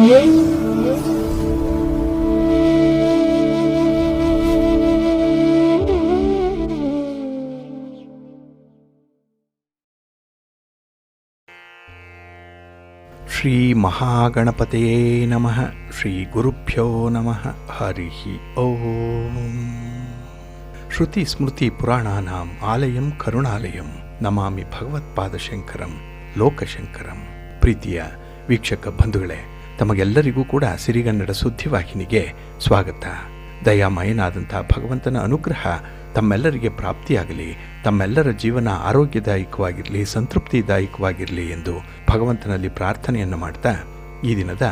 ಶ್ರೀ ಮಹಾಗಣಪತಯೇ ನಮಃ. ಶ್ರೀ ಗುರುಭ್ಯೋ ನಮಃ. ಹರಿ ಓಂ. ಶ್ರುತಿ ಸ್ಮೃತಿ ಪುರಾಣಾನಾಂ ಆಲಯಂ ಕರುಣಾಲಯಂ ನಮಾಮಿ ಭಗವತ್ಪಾದಶಂಕರಂ ಲೋಕಶಂಕರಂ. ಪ್ರೀತಿಯ ವೀಕ್ಷಕ ಬಂಧುಗಳೇ, ತಮಗೆಲ್ಲರಿಗೂ ಕೂಡ ಸಿರಿಗನ್ನಡ ಸುದ್ದಿವಾಹಿನಿಗೆ ಸ್ವಾಗತ. ದಯಾಮಯನಾದಂಥ ಭಗವಂತನ ಅನುಗ್ರಹ ತಮ್ಮೆಲ್ಲರಿಗೆ ಪ್ರಾಪ್ತಿಯಾಗಲಿ, ತಮ್ಮೆಲ್ಲರ ಜೀವನ ಆರೋಗ್ಯದಾಯಕವಾಗಿರಲಿ, ಸಂತೃಪ್ತಿದಾಯಕವಾಗಿರಲಿ ಎಂದು ಭಗವಂತನಲ್ಲಿ ಪ್ರಾರ್ಥನೆಯನ್ನು ಮಾಡ್ತಾ ಈ ದಿನದ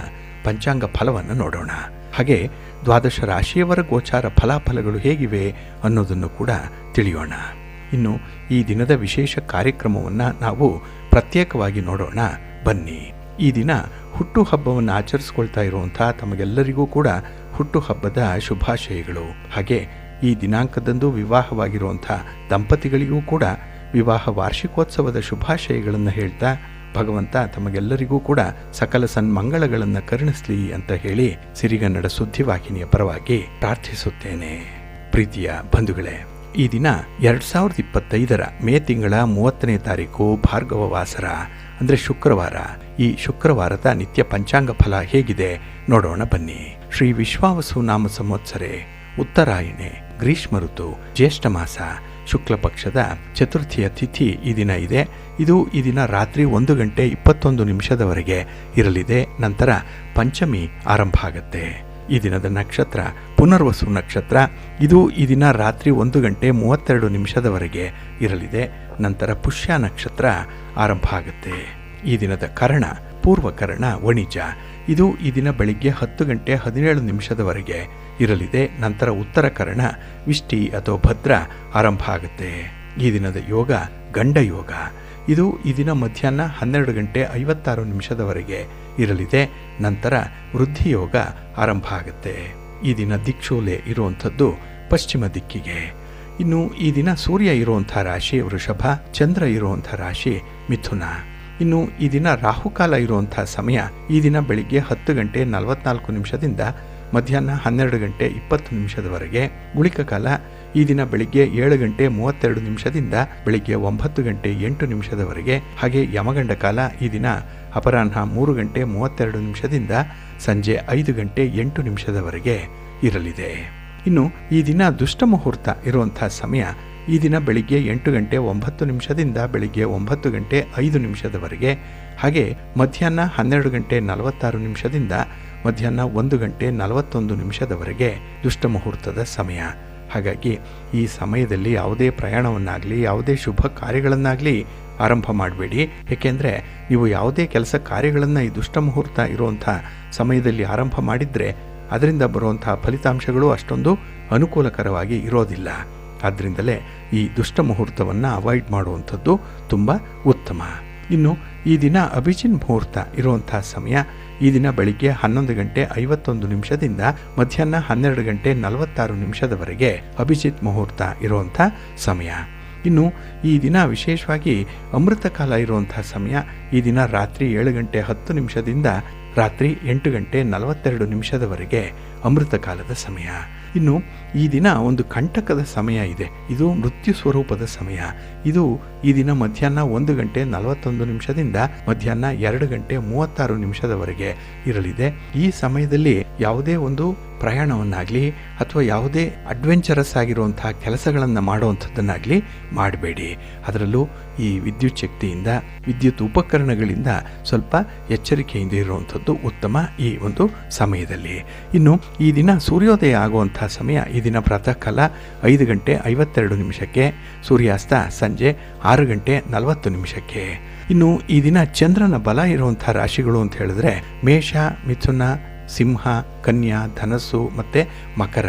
ಪಂಚಾಂಗ ಫಲವನ್ನು ನೋಡೋಣ. ಹಾಗೆ ದ್ವಾದಶ ರಾಶಿಯವರ ಗೋಚಾರ ಫಲಾಫಲಗಳು ಹೇಗಿವೆ ಅನ್ನೋದನ್ನು ಕೂಡ ತಿಳಿಯೋಣ. ಇನ್ನು ಈ ದಿನದ ವಿಶೇಷ ಕಾರ್ಯಕ್ರಮವನ್ನು ನಾವು ಪ್ರತ್ಯೇಕವಾಗಿ ನೋಡೋಣ ಬನ್ನಿ. ಈ ದಿನ ಹುಟ್ಟುಹಬ್ಬವನ್ನು ಆಚರಿಸ್ಕೊಳ್ತಾ ಇರುವಂಥ ತಮಗೆಲ್ಲರಿಗೂ ಕೂಡ ಹುಟ್ಟುಹಬ್ಬದ ಶುಭಾಶಯಗಳು. ಹಾಗೆ ಈ ದಿನಾಂಕದಂದು ವಿವಾಹವಾಗಿರುವಂಥ ದಂಪತಿಗಳಿಗೂ ಕೂಡ ವಿವಾಹ ವಾರ್ಷಿಕೋತ್ಸವದ ಶುಭಾಶಯಗಳನ್ನು ಹೇಳ್ತಾ ಭಗವಂತ ತಮಗೆಲ್ಲರಿಗೂ ಕೂಡ ಸಕಲ ಸನ್ಮಂಗಳಗಳನ್ನು ಕರುಣಿಸಲಿ ಅಂತ ಹೇಳಿ ಸಿರಿಗನ್ನಡ ಸುದ್ದಿವಾಹಿನಿಯ ಪರವಾಗಿ ಪ್ರಾರ್ಥಿಸುತ್ತೇನೆ. ಪ್ರೀತಿಯ ಬಂಧುಗಳೇ, ಈ ದಿನ 2025 ಮೇ ತಿಂಗಳ 30ನೇ ತಾರೀಕು ಭಾರ್ಗವ ವಾಸರ ಅಂದರೆ ಶುಕ್ರವಾರ. ಈ ಶುಕ್ರವಾರದ ನಿತ್ಯ ಪಂಚಾಂಗ ಫಲ ಹೇಗಿದೆ ನೋಡೋಣ ಬನ್ನಿ. ಶ್ರೀ ವಿಶ್ವಾವಸು ನಾಮ ಸಂವತ್ಸರೆ ಉತ್ತರಾಯಣೆ ಗ್ರೀಷ್ಮ ಋತು ಜ್ಯೇಷ್ಠ ಮಾಸ ಶುಕ್ಲ ಪಕ್ಷದ ಚತುರ್ಥಿಯ ತಿಥಿ ಈ ದಿನ ಇದೆ. ಇದು ಈ ದಿನ ರಾತ್ರಿ 1:21 ಇರಲಿದೆ. ನಂತರ ಪಂಚಮಿ ಆರಂಭ ಆಗತ್ತೆ. ಈ ದಿನದ ನಕ್ಷತ್ರ ಪುನರ್ವಸು ನಕ್ಷತ್ರ. ಇದು ಈ ದಿನ ರಾತ್ರಿ 1:32 ಇರಲಿದೆ. ನಂತರ ಪುಷ್ಯ ನಕ್ಷತ್ರ ಆರಂಭ ಆಗುತ್ತೆ. ಈ ದಿನದ ಕರ್ಣ ಪೂರ್ವಕರ್ಣ ವಣಿಜ. ಇದು ಈ ದಿನ ಬೆಳಿಗ್ಗೆ 10:17 ಇರಲಿದೆ. ನಂತರ ಉತ್ತರ ಕರ್ಣ ವಿಷ್ಟಿ ಅಥವಾ ಭದ್ರ ಆರಂಭ ಆಗುತ್ತೆ. ಈ ದಿನದ ಯೋಗ ಗಂಡ ಯೋಗ. ಇದು ಈ ದಿನ ಮಧ್ಯಾಹ್ನ 12:56 ಇರಲಿದೆ. ನಂತರ ವೃದ್ಧಿ ಯೋಗ ಆರಂಭ ಆಗುತ್ತೆ. ಈ ದಿನ ದಿಕ್ಷೂಲೆ ಇರುವಂಥದ್ದು ಪಶ್ಚಿಮ ದಿಕ್ಕಿಗೆ. ಇನ್ನು ಈ ದಿನ ಸೂರ್ಯ ಇರುವಂಥ ರಾಶಿ ವೃಷಭ, ಚಂದ್ರ ಇರುವಂಥ ರಾಶಿ ಮಿಥುನ. ಇನ್ನು ಈ ದಿನ ರಾಹುಕಾಲ ಇರುವಂಥ ಸಮಯ ಈ ದಿನ ಬೆಳಿಗ್ಗೆ 10:44 ಮಧ್ಯಾಹ್ನ 12:20 ಗುಳಿಕ ಕಾಲ ಈ ದಿನ ಬೆಳಿಗ್ಗೆ 7:32 ಬೆಳಿಗ್ಗೆ 9:08 ಹಾಗೆ ಯಮಗಂಡ ಕಾಲ ಈ ದಿನ ಅಪರಾಹ್ನ 3:32 ಸಂಜೆ 5:08 ಇರಲಿದೆ. ಇನ್ನು ಈ ದಿನ ದುಷ್ಟ ಮುಹೂರ್ತ ಇರುವಂಥ ಸಮಯ ಈ ದಿನ ಬೆಳಿಗ್ಗೆ 8:09 ಬೆಳಿಗ್ಗೆ 9:05 ಹಾಗೆ ಮಧ್ಯಾಹ್ನ 12:46 ಮಧ್ಯಾಹ್ನ 1:41 ದುಷ್ಟ ಮುಹೂರ್ತದ ಸಮಯ. ಹಾಗಾಗಿ ಈ ಸಮಯದಲ್ಲಿ ಯಾವುದೇ ಪ್ರಯಾಣವನ್ನಾಗಲಿ ಯಾವುದೇ ಶುಭ ಕಾರ್ಯಗಳನ್ನಾಗಲಿ ಆರಂಭ ಮಾಡಬೇಡಿ. ಏಕೆಂದರೆ ನೀವು ಯಾವುದೇ ಕೆಲಸ ಕಾರ್ಯಗಳನ್ನು ಈ ದುಷ್ಟ ಮುಹೂರ್ತ ಇರುವಂಥ ಸಮಯದಲ್ಲಿ ಆರಂಭ ಮಾಡಿದರೆ ಅದರಿಂದ ಬರುವಂಥ ಫಲಿತಾಂಶಗಳು ಅಷ್ಟೊಂದು ಅನುಕೂಲಕರವಾಗಿ ಇರೋದಿಲ್ಲ. ಆದ್ದರಿಂದಲೇ ಈ ದುಷ್ಟ ಮುಹೂರ್ತವನ್ನು ಅವಾಯ್ಡ್ ಮಾಡುವಂಥದ್ದು ತುಂಬ ಉತ್ತಮ. ಇನ್ನು ಈ ದಿನ ಅಭಿಜಿನ್ ಮುಹೂರ್ತ ಇರುವಂಥ ಸಮಯ ಈ ದಿನ ಬೆಳಿಗ್ಗೆ 11:51 ಮಧ್ಯಾಹ್ನ 12:46 ಅಭಿಜಿತ್ ಮುಹೂರ್ತ ಇರುವಂಥ ಸಮಯ. ಇನ್ನು ಈ ದಿನ ವಿಶೇಷವಾಗಿ ಅಮೃತ ಕಾಲ ಇರುವಂಥ ಸಮಯ ಈ ದಿನ ರಾತ್ರಿ 7:10 ರಾತ್ರಿ 8:42 ಅಮೃತ ಕಾಲದ ಸಮಯ. ಇನ್ನು ಈ ದಿನ ಒಂದು ಕಂಟಕದ ಸಮಯ ಇದೆ. ಇದು ಮೃತ್ಯು ಸ್ವರೂಪದ ಸಮಯ. ಇದು ಈ ದಿನ ಮಧ್ಯಾಹ್ನ 1:41 ಮಧ್ಯಾಹ್ನ 2:36 ಇರಲಿದೆ. ಈ ಸಮಯದಲ್ಲಿ ಯಾವುದೇ ಒಂದು ಪ್ರಯಾಣವನ್ನಾಗಲಿ ಅಥವಾ ಯಾವುದೇ ಅಡ್ವೆಂಚರಸ್ ಆಗಿರುವಂತಹ ಕೆಲಸಗಳನ್ನು ಮಾಡುವಂಥದ್ದನ್ನಾಗಲಿ ಮಾಡಬೇಡಿ. ಅದರಲ್ಲೂ ಈ ವಿದ್ಯುತ್ ಶಕ್ತಿಯಿಂದ ವಿದ್ಯುತ್ ಉಪಕರಣಗಳಿಂದ ಸ್ವಲ್ಪ ಎಚ್ಚರಿಕೆಯಿಂದ ಇರುವಂಥದ್ದು ಉತ್ತಮ ಈ ಒಂದು ಸಮಯದಲ್ಲಿ. ಇನ್ನು ಈ ದಿನ ಸೂರ್ಯೋದಯ ಆಗುವಂಥ ಸಮಯ ಈ ದಿನ ಪ್ರಾತಃ ಕಾಲ 5:52 ಸೂರ್ಯಾಸ್ತ ಸಂಜೆ 6:40. ಇನ್ನು ಈ ದಿನ ಚಂದ್ರನ ಬಲ ಇರುವಂಥ ರಾಶಿಗಳು ಅಂತ ಹೇಳಿದ್ರೆ ಮೇಷ, ಮಿಥುನ, ಸಿಂಹ, ಕನ್ಯಾ, ಧನಸ್ಸು ಮತ್ತು ಮಕರ.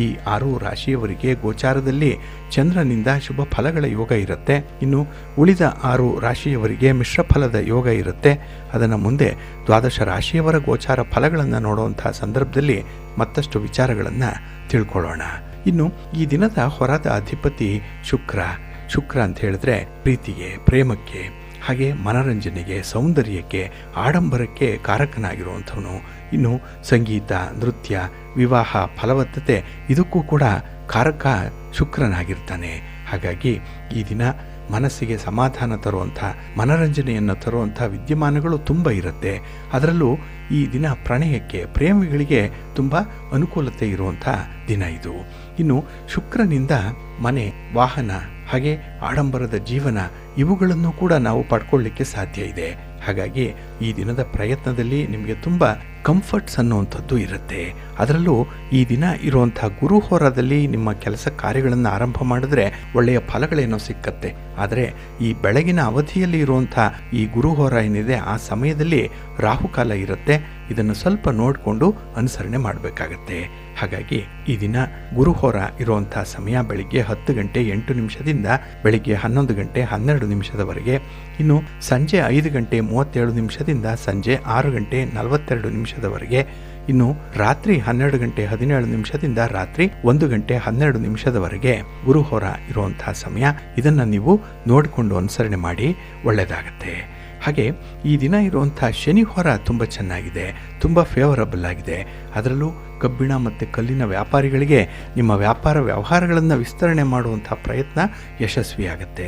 ಈ 6 ರಾಶಿಯವರಿಗೆ ಗೋಚಾರದಲ್ಲಿ ಚಂದ್ರನಿಂದ ಶುಭ ಫಲಗಳ ಯೋಗ ಇರುತ್ತೆ. ಇನ್ನು ಉಳಿದ 6 ರಾಶಿಯವರಿಗೆ ಮಿಶ್ರ ಫಲದ ಯೋಗ ಇರುತ್ತೆ. ಅದನ್ನು ಮುಂದೆ ದ್ವಾದಶ ರಾಶಿಯವರ ಗೋಚಾರ ಫಲಗಳನ್ನು ನೋಡುವಂಥ ಸಂದರ್ಭದಲ್ಲಿ ಮತ್ತಷ್ಟು ವಿಚಾರಗಳನ್ನು ತಿಳ್ಕೊಳ್ಳೋಣ. ಇನ್ನು ಈ ದಿನದ ಹೊರದ ಅಧಿಪತಿ ಶುಕ್ರ ಅಂತ ಹೇಳಿದ್ರೆ ಪ್ರೀತಿಗೆ, ಪ್ರೇಮಕ್ಕೆ, ಹಾಗೆ ಮನರಂಜನೆಗೆ, ಸೌಂದರ್ಯಕ್ಕೆ, ಆಡಂಬರಕ್ಕೆ ಕಾರಕನಾಗಿರುವಂಥವನು. ಇನ್ನು ಸಂಗೀತ, ನೃತ್ಯ, ವಿವಾಹ, ಫಲವತ್ತತೆ ಇದಕ್ಕೂ ಕೂಡ ಕಾರಕ ಶುಕ್ರನಾಗಿರ್ತಾನೆ. ಹಾಗಾಗಿ ಈ ದಿನ ಮನಸ್ಸಿಗೆ ಸಮಾಧಾನ ತರುವಂಥ, ಮನರಂಜನೆಯನ್ನು ತರುವಂಥ ವಿದ್ಯಮಾನಗಳು ತುಂಬ ಇರುತ್ತೆ. ಅದರಲ್ಲೂ ಈ ದಿನ ಪ್ರಣಯಕ್ಕೆ, ಪ್ರೇಮಿಗಳಿಗೆ ತುಂಬ ಅನುಕೂಲತೆ ಇರುವಂಥ ದಿನ ಇದು. ಇನ್ನು ಶುಕ್ರನಿಂದ ಮನೆ, ವಾಹನ ಹಾಗೆ ಆಡಂಬರದ ಜೀವನ ಇವುಗಳನ್ನು ಕೂಡ ನಾವು ಪಡ್ಕೊಳ್ಳಿಕ್ಕೆ ಸಾಧ್ಯ ಇದೆ. ಹಾಗಾಗಿ ಈ ದಿನದ ಪ್ರಯತ್ನದಲ್ಲಿ ನಿಮಗೆ ತುಂಬ ಕಂಫರ್ಟ್ಸ್ ಅನ್ನುವಂಥದ್ದು ಇರುತ್ತೆ. ಅದರಲ್ಲೂ ಈ ದಿನ ಇರುವಂಥ ಗುರುಹೋರದಲ್ಲಿ ನಿಮ್ಮ ಕೆಲಸ ಕಾರ್ಯಗಳನ್ನು ಆರಂಭ ಮಾಡಿದ್ರೆ ಒಳ್ಳೆಯ ಫಲಗಳೇನೋ ಸಿಕ್ಕತ್ತೆ. ಆದರೆ ಈ ಬೆಳಗಿನ ಅವಧಿಯಲ್ಲಿ ಇರುವಂಥ ಈ ಗುರುಹೋರ ಏನಿದೆ ಆ ಸಮಯದಲ್ಲಿ ರಾಹುಕಾಲ ಇರುತ್ತೆ. ಇದನ್ನು ಸ್ವಲ್ಪ ನೋಡಿಕೊಂಡು ಅನುಸರಣೆ ಮಾಡಬೇಕಾಗತ್ತೆ. ಹಾಗಾಗಿ ಈ ದಿನ ಗುರುಹೋರ ಇರುವಂಥ ಸಮಯ ಬೆಳಿಗ್ಗೆ 10 ಗಂಟೆ 8 ನಿಮಿಷದಿಂದ ಬೆಳಿಗ್ಗೆ 11 ಗಂಟೆ 12 ನಿಮಿಷದವರೆಗೆ. ಇನ್ನು ಸಂಜೆ 5 ಗಂಟೆ 37 ನಿಮಿಷದಿಂದ ಸಂಜೆ 6 ಗಂಟೆ 42 ನಿಮಿಷದವರೆಗೆ. ಇನ್ನು ರಾತ್ರಿ 12 ಗಂಟೆ 17 ನಿಮಿಷದಿಂದ ರಾತ್ರಿ 1 ಗಂಟೆ 12 ನಿಮಿಷದವರೆಗೆ ಗುರುಹೋರ ಇರುವಂತಹ ಸಮಯ. ಇದನ್ನು ನೀವು ನೋಡಿಕೊಂಡು ಅನುಸರಣೆ ಮಾಡಿ ಒಳ್ಳೆಯದಾಗತ್ತೆ. ಹಾಗೆ ಈ ದಿನ ಇರುವಂಥ ಶನಿ ಹೊರ ತುಂಬ ಚೆನ್ನಾಗಿದೆ, ತುಂಬ ಫೇವರಬಲ್ ಆಗಿದೆ. ಅದರಲ್ಲೂ ಕಬ್ಬಿಣ ಮತ್ತು ಕಲ್ಲಿನ ವ್ಯಾಪಾರಿಗಳಿಗೆ ನಿಮ್ಮ ವ್ಯಾಪಾರ ವ್ಯವಹಾರಗಳನ್ನು ವಿಸ್ತರಣೆ ಮಾಡುವಂಥ ಪ್ರಯತ್ನ ಯಶಸ್ವಿಯಾಗತ್ತೆ.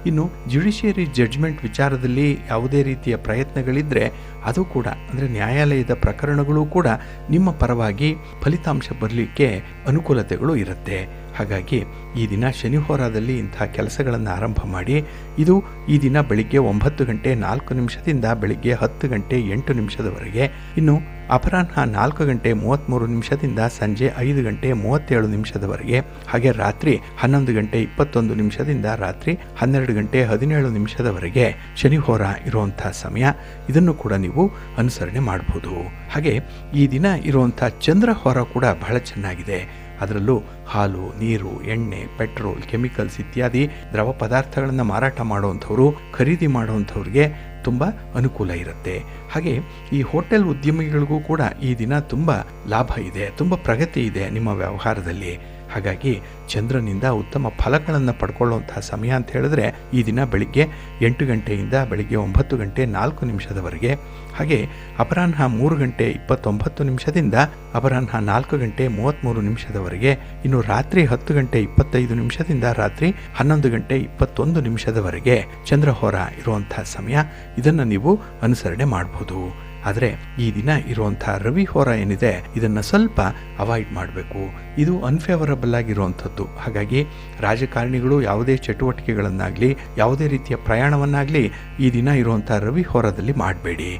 ಇನ್ನು ಜುಡಿಷಿಯರಿ ಜಡ್ಜ್ಮೆಂಟ್ ವಿಚಾರದಲ್ಲಿ ಯಾವುದೇ ರೀತಿಯ ಪ್ರಯತ್ನಗಳಿದ್ದರೆ ಅದು ಕೂಡ, ಅಂದರೆ ನ್ಯಾಯಾಲಯದ ಪ್ರಕರಣಗಳು ಕೂಡ ನಿಮ್ಮ ಪರವಾಗಿ ಫಲಿತಾಂಶ ಬರಲಿಕ್ಕೆ ಅನುಕೂಲತೆಗಳು ಇರುತ್ತೆ. ಹಾಗಾಗಿ ಈ ದಿನ ಶನಿ ಹೋರಾದಲ್ಲಿ ಇಂಥ ಕೆಲಸಗಳನ್ನು ಆರಂಭ ಮಾಡಿ. ಇದು ಈ ದಿನ ಬೆಳಿಗ್ಗೆ 9 ಗಂಟೆ 4 ನಿಮಿಷದಿಂದ ಬೆಳಿಗ್ಗೆ 10 ಗಂಟೆ 8 ನಿಮಿಷದವರೆಗೆ. ಇನ್ನು ಅಪರಾಹ್ನ 4 ಗಂಟೆ 33 ನಿಮಿಷದಿಂದ ಸಂಜೆ 5 ಗಂಟೆ 37 ನಿಮಿಷದವರೆಗೆ. ಹಾಗೆ ರಾತ್ರಿ 11 ಗಂಟೆ 21 ನಿಮಿಷದಿಂದ ರಾತ್ರಿ 12 ಗಂಟೆ 17 ನಿಮಿಷದವರೆಗೆ ಶನಿ ಹೋರ ಇರುವಂಥ ಸಮಯ. ಇದನ್ನು ಕೂಡ ನೀವು ಅನುಸರಣೆ ಮಾಡಬಹುದು. ಹಾಗೆ ಈ ದಿನ ಇರುವಂಥ ಚಂದ್ರ ಹೋರ ಕೂಡ ಬಹಳ ಚೆನ್ನಾಗಿದೆ. ಅದರಲ್ಲೂ ಹಾಲು, ನೀರು, ಎಣ್ಣೆ, ಪೆಟ್ರೋಲ್, ಕೆಮಿಕಲ್ಸ್ ಇತ್ಯಾದಿ ದ್ರವ ಪದಾರ್ಥಗಳನ್ನು ಮಾರಾಟ ಮಾಡುವಂಥವ್ರು, ಖರೀದಿ ಮಾಡುವಂಥವ್ರಿಗೆ ತುಂಬ ಅನುಕೂಲ ಇರುತ್ತೆ. ಹಾಗೆ ಈ ಹೋಟೆಲ್ ಉದ್ಯಮಿಗಳಿಗೂ ಕೂಡ ಈ ದಿನ ತುಂಬ ಲಾಭ ಇದೆ, ತುಂಬ ಪ್ರಗತಿ ಇದೆ ನಿಮ್ಮ ವ್ಯವಹಾರದಲ್ಲಿ. ಹಾಗಾಗಿ ಚಂದ್ರನಿಂದ ಉತ್ತಮ ಫಲಗಳನ್ನು ಪಡ್ಕೊಳ್ಳುವಂತಹ ಸಮಯ ಅಂತ ಹೇಳಿದ್ರೆ ಈ ದಿನ ಬೆಳಿಗ್ಗೆ 8 ಗಂಟೆಯಿಂದ ಬೆಳಿಗ್ಗೆ 9 ಗಂಟೆ 4 ನಿಮಿಷದವರೆಗೆ. ಹಾಗೆ ಅಪರಾಹ್ನ 3 ಗಂಟೆ 29 ನಿಮಿಷದಿಂದ ಅಪರಾಹ್ನ 4 ಗಂಟೆ 33 ನಿಮಿಷದವರೆಗೆ. ಇನ್ನು ರಾತ್ರಿ 10 ಗಂಟೆ 25 ನಿಮಿಷದಿಂದ ರಾತ್ರಿ 11 ಗಂಟೆ 21 ನಿಮಿಷದವರೆಗೆ ಚಂದ್ರಹೋರ ಇರುವಂತಹ ಸಮಯ. ಇದನ್ನು ನೀವು ಅನುಸರಣೆ ಮಾಡಬಹುದು. ಆದರೆ ಈ ದಿನ ಇರುವಂಥ ರವಿ ಹೋರ ಏನಿದೆ ಇದನ್ನು ಸ್ವಲ್ಪ ಅವಾಯ್ಡ್ ಮಾಡಬೇಕು. ಇದು ಅನ್ಫೇವರಬಲ್ ಆಗಿರುವಂಥದ್ದು. ಹಾಗಾಗಿ ರಾಜಕಾರಣಿಗಳು ಯಾವುದೇ ಚಟುವಟಿಕೆಗಳನ್ನಾಗಲಿ, ಯಾವುದೇ ರೀತಿಯ ಪ್ರಯಾಣವನ್ನಾಗಲಿ ಈ ದಿನ ಇರುವಂಥ ರವಿ ಹೋರದಲ್ಲಿ ಮಾಡಬೇಡಿ.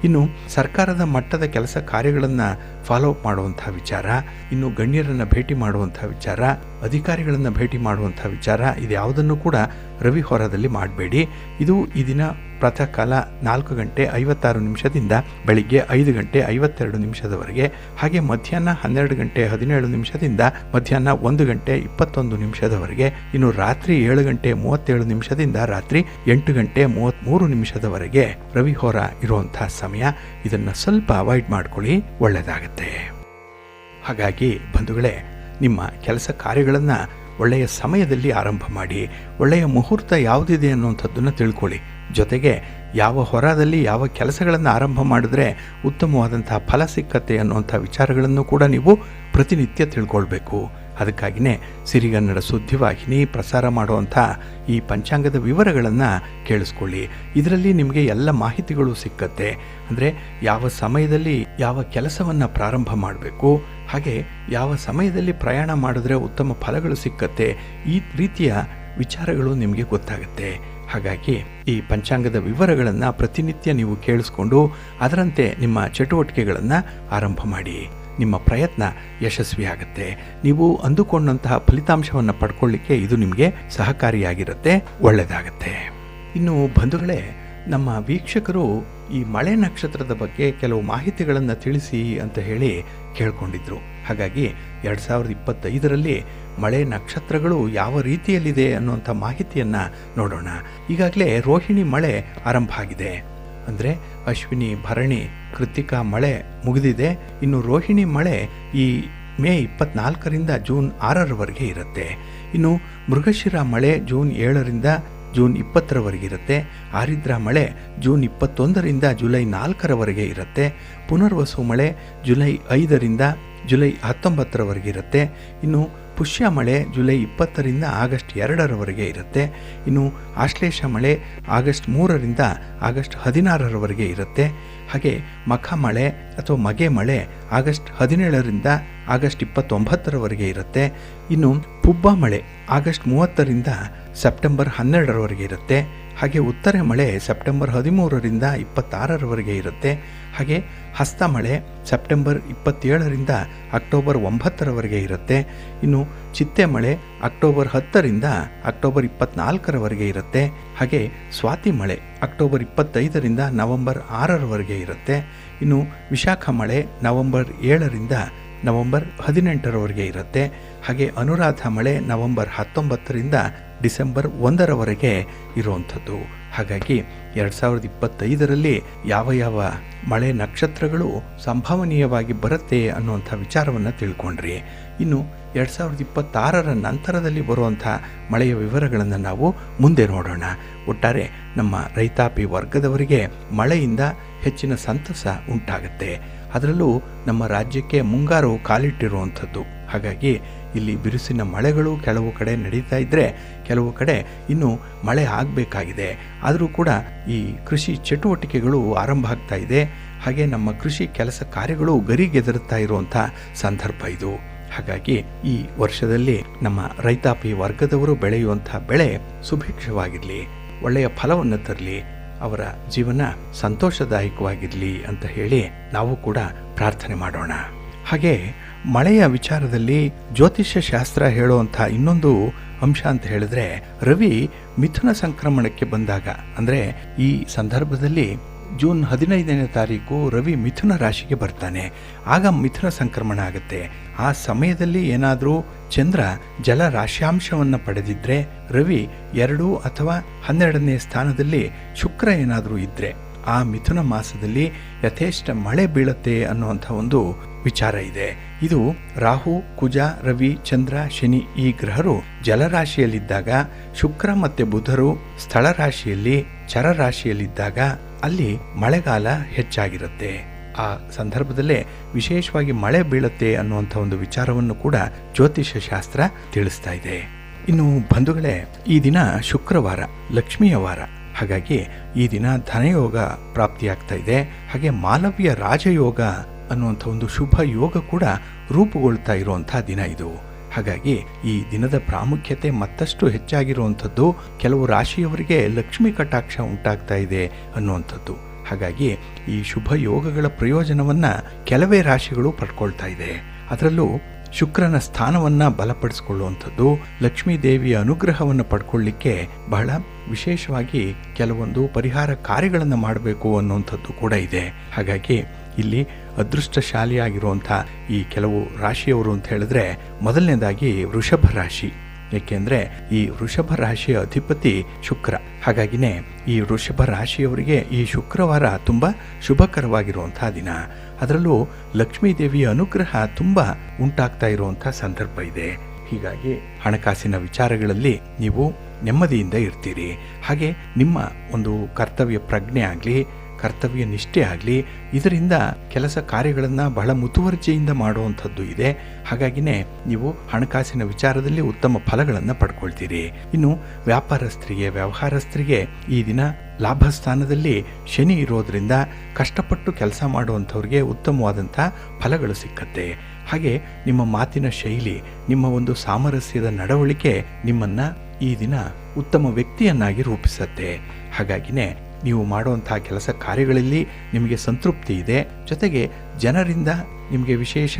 ಇನ್ನು ಸರ್ಕಾರದ ಮಟ್ಟದ ಕೆಲಸ ಕಾರ್ಯಗಳನ್ನು ಫಾಲೋ ಅಪ್ ಮಾಡುವಂಥ ವಿಚಾರ, ಇನ್ನು ಗಣ್ಯರನ್ನು ಭೇಟಿ ಮಾಡುವಂಥ ವಿಚಾರ, ಅಧಿಕಾರಿಗಳನ್ನು ಭೇಟಿ ಮಾಡುವಂಥ ವಿಚಾರ, ಇದು ಯಾವುದನ್ನು ಕೂಡ ರವಿ ಹೋರದಲ್ಲಿ ಮಾಡಬೇಡಿ. ಇದು ಈ ದಿನ ಪ್ರಾತಃ ಕಾಲ 4 ಗಂಟೆ 56 ನಿಮಿಷದಿಂದ ಬೆಳಿಗ್ಗೆ 5 ಗಂಟೆ 52 ನಿಮಿಷದವರೆಗೆ. ಹಾಗೆ ಮಧ್ಯಾಹ್ನ 12 ಗಂಟೆ 17 ನಿಮಿಷದಿಂದ ಮಧ್ಯಾಹ್ನ 1 ಗಂಟೆ 21 ನಿಮಿಷದವರೆಗೆ. ಇನ್ನು ರಾತ್ರಿ 7 ಗಂಟೆ 37 ನಿಮಿಷದಿಂದ ರಾತ್ರಿ 8 ಗಂಟೆ 33 ನಿಮಿಷದವರೆಗೆ ರವಿ ಹೋರ ಇರುವಂತಹ ಸಮಯ. ಇದನ್ನು ಸ್ವಲ್ಪ ಅವಾಯ್ಡ್ ಮಾಡ್ಕೊಳ್ಳಿ, ಒಳ್ಳೆಯದಾಗತ್ತೆ. ಹಾಗಾಗಿ ಬಂಧುಗಳೇ, ನಿಮ್ಮ ಕೆಲಸ ಕಾರ್ಯಗಳನ್ನು ಒಳ್ಳೆಯ ಸಮಯದಲ್ಲಿ ಆರಂಭ ಮಾಡಿ. ಒಳ್ಳೆಯ ಮುಹೂರ್ತ ಯಾವುದಿದೆ ಅನ್ನುವಂಥದ್ದನ್ನು ತಿಳ್ಕೊಳ್ಳಿ. ಜೊತೆಗೆ ಯಾವ ಹೊರದಲ್ಲಿ ಯಾವ ಕೆಲಸಗಳನ್ನು ಆರಂಭ ಮಾಡಿದ್ರೆ ಉತ್ತಮವಾದಂತಹ ಫಲ ಸಿಕ್ಕತ್ತೆ ಅನ್ನುವಂಥ ವಿಚಾರಗಳನ್ನು ಕೂಡ ನೀವು ಪ್ರತಿನಿತ್ಯ ತಿಳ್ಕೊಳ್ಬೇಕು. ಅದಕ್ಕಾಗಿಯೇ ಸಿರಿಗನ್ನಡ ಸುದ್ದಿವಾಹಿನಿ ಪ್ರಸಾರ ಮಾಡುವಂಥ ಈ ಪಂಚಾಂಗದ ವಿವರಗಳನ್ನು ಕೇಳಿಸ್ಕೊಳ್ಳಿ. ಇದರಲ್ಲಿ ನಿಮಗೆ ಎಲ್ಲ ಮಾಹಿತಿಗಳು ಸಿಕ್ಕತ್ತೆ. ಅಂದರೆ ಯಾವ ಸಮಯದಲ್ಲಿ ಯಾವ ಕೆಲಸವನ್ನು ಪ್ರಾರಂಭ ಮಾಡಬೇಕು, ಹಾಗೆ ಯಾವ ಸಮಯದಲ್ಲಿ ಪ್ರಯಾಣ ಮಾಡಿದ್ರೆ ಉತ್ತಮ ಫಲಗಳು ಸಿಕ್ಕತ್ತೆ, ಈ ರೀತಿಯ ವಿಚಾರಗಳು ನಿಮಗೆ ಗೊತ್ತಾಗುತ್ತೆ. ಹಾಗಾಗಿ ಈ ಪಂಚಾಂಗದ ವಿವರಗಳನ್ನು ಪ್ರತಿನಿತ್ಯ ನೀವು ಕೇಳಿಸ್ಕೊಂಡು ಅದರಂತೆ ನಿಮ್ಮ ಚಟುವಟಿಕೆಗಳನ್ನು ಆರಂಭ ಮಾಡಿ. ನಿಮ್ಮ ಪ್ರಯತ್ನ ಯಶಸ್ವಿಯಾಗುತ್ತೆ. ನೀವು ಅಂದುಕೊಂಡಂತಹ ಫಲಿತಾಂಶವನ್ನು ಪಡ್ಕೊಳ್ಳಿಕ್ಕೆ ಇದು ನಿಮಗೆ ಸಹಕಾರಿಯಾಗಿರುತ್ತೆ, ಒಳ್ಳೆಯದಾಗತ್ತೆ. ಇನ್ನು ಬಂಧುಗಳೇ, ನಮ್ಮ ವೀಕ್ಷಕರು ಈ ಮಳೆ ನಕ್ಷತ್ರದ ಬಗ್ಗೆ ಕೆಲವು ಮಾಹಿತಿಗಳನ್ನು ತಿಳಿಸಿ ಅಂತ ಹೇಳಿ ಕೇಳ್ಕೊಂಡಿದ್ರು. ಹಾಗಾಗಿ 2025ರಲ್ಲಿ ಮಳೆ ನಕ್ಷತ್ರಗಳು ಯಾವ ರೀತಿಯಲ್ಲಿದೆ ಅನ್ನುವಂಥ ಮಾಹಿತಿಯನ್ನು ನೋಡೋಣ. ಈಗಾಗಲೇ ರೋಹಿಣಿ ಮಳೆ ಆರಂಭ ಆಗಿದೆ. ಅಂದರೆ ಅಶ್ವಿನಿ, ಭರಣಿ, ಕೃತಿಕಾ ಮಳೆ ಮುಗಿದಿದೆ. ಇನ್ನು ರೋಹಿಣಿ ಮಳೆ ಈ ಮೇ 24ರಿಂದ ಜೂನ್ 6ರವರೆಗೆ ಇರುತ್ತೆ. ಇನ್ನು ಮೃಗಶಿರ ಮಳೆ ಜೂನ್ 7ರಿಂದ ಜೂನ್ 20ರವರೆಗೆ ಇರುತ್ತೆ. ಆರಿದ್ರಾ ಮಳೆ ಜೂನ್ 21ರಿಂದ ಜುಲೈ 4ರವರೆಗೆ ಇರುತ್ತೆ. ಪುನರ್ವಸು ಮಳೆ ಜುಲೈ 5ರಿಂದ ಜುಲೈ 19ರವರೆಗೆ ಇರುತ್ತೆ. ಇನ್ನು ಪುಷ್ಯ ಮಳೆ ಜುಲೈ 20ರಿಂದ ಆಗಸ್ಟ್ 2ರವರೆಗೆ ಇರುತ್ತೆ. ಇನ್ನು ಆಶ್ಲೇಷ ಮಳೆ ಆಗಸ್ಟ್ 3ರಿಂದ ಆಗಸ್ಟ್ 16ರವರೆಗೆ ಇರುತ್ತೆ. ಹಾಗೆ ಮಖ ಮಳೆ ಅಥವಾ ಮಗೆ ಮಳೆ ಆಗಸ್ಟ್ 17ರಿಂದ ಆಗಸ್ಟ್ 29ರವರೆಗೆ ಇರುತ್ತೆ. ಇನ್ನು ಪುಬ್ಬ ಮಳೆ ಆಗಸ್ಟ್ 30ರಿಂದ ಸೆಪ್ಟೆಂಬರ್ 12ರವರೆಗೆ ಇರುತ್ತೆ. ಹಾಗೆ ಉತ್ತರೆ ಮಳೆ ಸೆಪ್ಟೆಂಬರ್ 13ರಿಂದ 26ರವರೆಗೆ ಇರುತ್ತೆ. ಹಾಗೆ ಹಸ್ತ ಮಳೆ ಸೆಪ್ಟೆಂಬರ್ 27ರಿಂದ ಅಕ್ಟೋಬರ್ 9ರವರೆಗೆ ಇರುತ್ತೆ. ಇನ್ನು ಚಿತ್ತೆ ಮಳೆ ಅಕ್ಟೋಬರ್ 10ರಿಂದ ಅಕ್ಟೋಬರ್ 24ರವರೆಗೆ ಇರುತ್ತೆ. ಹಾಗೆ ಸ್ವಾತಿ ಮಳೆ ಅಕ್ಟೋಬರ್ 25ರಿಂದ ನವೆಂಬರ್ 6ರವರೆಗೆ ಇರುತ್ತೆ. ಇನ್ನು ವಿಶಾಖ ಮಳೆ ನವೆಂಬರ್ 7ರಿಂದ ನವೆಂಬರ್ 18ರವರೆಗೆ ಇರುತ್ತೆ. ಹಾಗೆ ಅನುರಾಧ ಮಳೆ ನವೆಂಬರ್ 19ರಿಂದ ಡಿಸೆಂಬರ್ 1ರವರೆಗೆ ಇರುವಂಥದ್ದು. ಹಾಗಾಗಿ 2025ರಲ್ಲಿ ಯಾವ ಮಳೆ ನಕ್ಷತ್ರಗಳು ಸಂಭವನೀಯವಾಗಿ ಬರುತ್ತೆ ಅನ್ನುವಂಥ ವಿಚಾರವನ್ನು ತಿಳ್ಕೊಂಡ್ರಿ. ಇನ್ನು 2026ರ ನಂತರದಲ್ಲಿ ಬರುವಂಥ ಮಳೆಯ ವಿವರಗಳನ್ನು ನಾವು ಮುಂದೆ ನೋಡೋಣ. ಒಟ್ಟಾರೆ ನಮ್ಮ ರೈತಾಪಿ ವರ್ಗದವರಿಗೆ ಮಳೆಯಿಂದ ಹೆಚ್ಚಿನ ಸಂತಸ ಉಂಟಾಗುತ್ತೆ. ಅದರಲ್ಲೂ ನಮ್ಮ ರಾಜ್ಯಕ್ಕೆ ಮುಂಗಾರು ಕಾಲಿಟ್ಟಿರುವಂಥದ್ದು. ಹಾಗಾಗಿ ಇಲ್ಲಿ ಬಿರುಸಿನ ಮಳೆಗಳು ಕೆಲವು ಕಡೆ ನಡೀತಾ ಇದ್ದರೆ ಕೆಲವು ಕಡೆ ಇನ್ನೂ ಮಳೆ ಆಗಬೇಕಾಗಿದೆ. ಆದರೂ ಕೂಡ ಈ ಕೃಷಿ ಚಟುವಟಿಕೆಗಳು ಆರಂಭ ಆಗ್ತಾ ಇದೆ. ಹಾಗೆ ನಮ್ಮ ಕೃಷಿ ಕೆಲಸ ಕಾರ್ಯಗಳು ಗರಿಗೆದರುತ್ತಾ ಇರುವಂಥ ಸಂದರ್ಭ ಇದು. ಹಾಗಾಗಿ ಈ ವರ್ಷದಲ್ಲಿ ನಮ್ಮ ರೈತಾಪಿ ವರ್ಗದವರು ಬೆಳೆಯುವಂಥ ಬೆಳೆ ಸುಭಿಕ್ಷವಾಗಿರಲಿ, ಒಳ್ಳೆಯ ಫಲವನ್ನು ತರಲಿ, ಅವರ ಜೀವನ ಸಂತೋಷದಾಯಕವಾಗಿರಲಿ ಅಂತ ಹೇಳಿ ನಾವು ಕೂಡ ಪ್ರಾರ್ಥನೆ ಮಾಡೋಣ. ಹಾಗೆ ಮಳೆಯ ವಿಚಾರದಲ್ಲಿ ಜ್ಯೋತಿಷ್ಯ ಶಾಸ್ತ್ರ ಹೇಳುವಂಥ ಇನ್ನೊಂದು ಅಂಶ ಅಂತ ಹೇಳಿದ್ರೆ, ರವಿ ಮಿಥುನ ಸಂಕ್ರಮಣಕ್ಕೆ ಬಂದಾಗ, ಅಂದರೆ ಈ ಸಂದರ್ಭದಲ್ಲಿ ಜೂನ್ 15ನೇ ತಾರೀಕು ರವಿ ಮಿಥುನ ರಾಶಿಗೆ ಬರ್ತಾನೆ. ಆಗ ಮಿಥುನ ಸಂಕ್ರಮಣ ಆಗುತ್ತೆ. ಆ ಸಮಯದಲ್ಲಿ ಏನಾದರೂ ಚಂದ್ರ ಜಲ ರಾಶ್ಯಾಂಶವನ್ನು ಪಡೆದಿದ್ರೆ, ರವಿ 2 ಅಥವಾ 12ನೇ ಸ್ಥಾನದಲ್ಲಿ ಶುಕ್ರ ಏನಾದರೂ ಇದ್ದರೆ ಆ ಮಿಥುನ ಮಾಸದಲ್ಲಿ ಯಥೇಷ್ಟ ಮಳೆ ಬೀಳುತ್ತೆ ಅನ್ನುವಂಥ ಒಂದು ವಿಚಾರ ಇದೆ. ಇದು ರಾಹು, ಕುಜ, ರವಿ, ಚಂದ್ರ, ಶನಿ ಈ ಗ್ರಹರು ಜಲರಾಶಿಯಲ್ಲಿದ್ದಾಗ, ಶುಕ್ರ ಮತ್ತು ಬುಧರು ಸ್ಥಳ ರಾಶಿಯಲ್ಲಿ ಚರರಾಶಿಯಲ್ಲಿದ್ದಾಗ ಅಲ್ಲಿ ಮಳೆಗಾಲ ಹೆಚ್ಚಾಗಿರುತ್ತೆ. ಆ ಸಂದರ್ಭದಲ್ಲೇ ವಿಶೇಷವಾಗಿ ಮಳೆ ಬೀಳುತ್ತೆ ಅನ್ನುವಂಥ ಒಂದು ವಿಚಾರವನ್ನು ಕೂಡ ಜ್ಯೋತಿಷ್ಯ ಶಾಸ್ತ್ರ ತಿಳಿಸ್ತಾ ಇದೆ. ಇನ್ನು ಬಂಧುಗಳೇ, ಈ ದಿನ ಶುಕ್ರವಾರ, ಲಕ್ಷ್ಮಿಯ ವಾರ. ಹಾಗಾಗಿ ಈ ದಿನ ಧನಯೋಗ ಪ್ರಾಪ್ತಿಯಾಗ್ತಾ ಇದೆ. ಹಾಗೆ ಮಾಲವ್ಯ ರಾಜಯೋಗ ಅನ್ನುವಂಥ ಒಂದು ಶುಭ ಯೋಗ ಕೂಡ ರೂಪುಗೊಳ್ತಾ ಇರುವಂಥ ದಿನ ಇದು. ಹಾಗಾಗಿ ಈ ದಿನದ ಪ್ರಾಮುಖ್ಯತೆ ಮತ್ತಷ್ಟು ಹೆಚ್ಚಾಗಿರುವಂಥದ್ದು. ಕೆಲವು ರಾಶಿಯವರಿಗೆ ಲಕ್ಷ್ಮೀ ಕಟಾಕ್ಷ ಉಂಟಾಗ್ತಾ ಇದೆ ಅನ್ನುವಂಥದ್ದು. ಹಾಗಾಗಿ ಈ ಶುಭ ಯೋಗಗಳ ಪ್ರಯೋಜನವನ್ನು ಕೆಲವೇ ರಾಶಿಗಳು ಪಡ್ಕೊಳ್ತಾ ಇದೆ. ಅದರಲ್ಲೂ ಶುಕ್ರನ ಸ್ಥಾನವನ್ನು ಬಲಪಡಿಸಿಕೊಳ್ಳುವಂಥದ್ದು, ಲಕ್ಷ್ಮೀ ದೇವಿಯ ಅನುಗ್ರಹವನ್ನು ಪಡ್ಕೊಳ್ಳಿಕ್ಕೆ ಬಹಳ ವಿಶೇಷವಾಗಿ ಕೆಲವೊಂದು ಪರಿಹಾರ ಕಾರ್ಯಗಳನ್ನು ಮಾಡಬೇಕು ಅನ್ನುವಂಥದ್ದು ಕೂಡ ಇದೆ. ಹಾಗಾಗಿ ಇಲ್ಲಿ ಅದೃಷ್ಟಶಾಲಿಯಾಗಿರುವಂಥ ಈ ಕೆಲವು ರಾಶಿಯವರು ಅಂತ ಹೇಳಿದ್ರೆ, ಮೊದಲನೇದಾಗಿ ವೃಷಭ ರಾಶಿ. ಏಕೆಂದರೆ ಈ ವೃಷಭ ರಾಶಿಯ ಅಧಿಪತಿ ಶುಕ್ರ. ಹಾಗಾಗಿನೇ ಈ ವೃಷಭ ರಾಶಿಯವರಿಗೆ ಈ ಶುಕ್ರವಾರ ತುಂಬ ಶುಭಕರವಾಗಿರುವಂಥ ದಿನ. ಅದರಲ್ಲೂ ಲಕ್ಷ್ಮೀ ದೇವಿಯ ಅನುಗ್ರಹ ತುಂಬ ಉಂಟಾಗ್ತಾ ಇರುವಂಥ ಸಂದರ್ಭ ಇದೆ. ಹೀಗಾಗಿ ಹಣಕಾಸಿನ ವಿಚಾರಗಳಲ್ಲಿ ನೀವು ನೆಮ್ಮದಿಯಿಂದ ಇರ್ತೀರಿ. ಹಾಗೆ ನಿಮ್ಮ ಒಂದು ಕರ್ತವ್ಯ ಪ್ರಜ್ಞೆ ಆಗಲಿ, ಕರ್ತವ್ಯ ನಿಷ್ಠೆ ಆಗಲಿ, ಇದರಿಂದ ಕೆಲಸ ಕಾರ್ಯಗಳನ್ನು ಬಹಳ ಮುತುವರ್ಜಿಯಿಂದ ಮಾಡುವಂಥದ್ದು ಇದೆ. ಹಾಗಾಗಿನೇ ನೀವು ಹಣಕಾಸಿನ ವಿಚಾರದಲ್ಲಿ ಉತ್ತಮ ಫಲಗಳನ್ನು ಪಡ್ಕೊಳ್ತೀರಿ. ಇನ್ನು ವ್ಯಾಪಾರಸ್ಥರಿಗೆ, ವ್ಯವಹಾರಸ್ಥರಿಗೆ ಈ ದಿನ ಲಾಭ ಸ್ಥಾನದಲ್ಲಿ ಶನಿ ಇರೋದ್ರಿಂದ ಕಷ್ಟಪಟ್ಟು ಕೆಲಸ ಮಾಡುವಂಥವ್ರಿಗೆ ಉತ್ತಮವಾದಂಥ ಫಲಗಳು ಸಿಕ್ಕತ್ತೆ. ಹಾಗೆ ನಿಮ್ಮ ಮಾತಿನ ಶೈಲಿ, ನಿಮ್ಮ ಒಂದು ಸಾಮರಸ್ಯದ ನಡವಳಿಕೆ ನಿಮ್ಮನ್ನು ಈ ದಿನ ಉತ್ತಮ ವ್ಯಕ್ತಿಯನ್ನಾಗಿ ರೂಪಿಸುತ್ತೆ. ಹಾಗಾಗಿನೇ ನೀವು ಮಾಡುವಂಥ ಕೆಲಸ ಕಾರ್ಯಗಳಲ್ಲಿ ನಿಮಗೆ ಸಂತೃಪ್ತಿ ಇದೆ. ಜೊತೆಗೆ ಜನರಿಂದ ನಿಮಗೆ ವಿಶೇಷ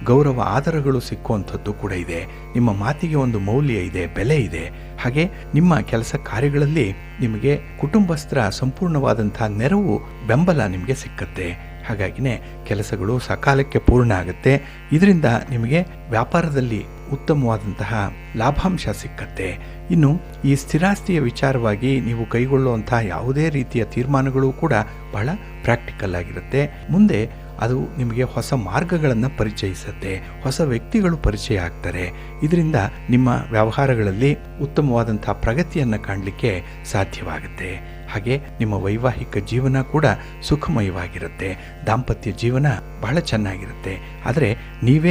ಗೌರವ ಆದರಗಳು ಸಿಕ್ಕುವಂಥದ್ದು ಕೂಡ ಇದೆ. ನಿಮ್ಮ ಮಾತಿಗೆ ಒಂದು ಮೌಲ್ಯ ಇದೆ, ಬೆಲೆ ಇದೆ. ಹಾಗೆ ನಿಮ್ಮ ಕೆಲಸ ಕಾರ್ಯಗಳಲ್ಲಿ ನಿಮಗೆ ಕುಟುಂಬಸ್ಥರ ಸಂಪೂರ್ಣವಾದಂಥ ನೆರವು, ಬೆಂಬಲ ನಿಮಗೆ ಸಿಕ್ಕತ್ತೆ. ಹಾಗಾಗಿನೇ ಕೆಲಸಗಳು ಸಕಾಲಕ್ಕೆ ಪೂರ್ಣ ಆಗುತ್ತೆ. ಇದರಿಂದ ನಿಮಗೆ ವ್ಯಾಪಾರದಲ್ಲಿ ಉತ್ತಮವಾದಂತಹ ಲಾಭಾಂಶ ಸಿಕ್ಕತ್ತೆ. ಇನ್ನು ಈ ಸ್ಥಿರಾಸ್ತಿಯ ವಿಚಾರವಾಗಿ ನೀವು ಕೈಗೊಳ್ಳುವಂತಹ ಯಾವುದೇ ರೀತಿಯ ತೀರ್ಮಾನಗಳು ಕೂಡ ಬಹಳ ಪ್ರಾಕ್ಟಿಕಲ್ ಆಗಿರುತ್ತೆ. ಮುಂದೆ ಅದು ನಿಮಗೆ ಹೊಸ ಮಾರ್ಗಗಳನ್ನು ಪರಿಚಯಿಸುತ್ತೆ, ಹೊಸ ವ್ಯಕ್ತಿಗಳು ಪರಿಚಯ ಆಗ್ತಾರೆ. ಇದರಿಂದ ನಿಮ್ಮ ವ್ಯವಹಾರಗಳಲ್ಲಿ ಉತ್ತಮವಾದಂಥ ಪ್ರಗತಿಯನ್ನು ಕಾಣಲಿಕ್ಕೆ ಸಾಧ್ಯವಾಗುತ್ತೆ. ಹಾಗೆ ನಿಮ್ಮ ವೈವಾಹಿಕ ಜೀವನ ಕೂಡ ಸುಖಮಯವಾಗಿರುತ್ತೆ, ದಾಂಪತ್ಯ ಜೀವನ ಬಹಳ ಚೆನ್ನಾಗಿರುತ್ತೆ. ಆದರೆ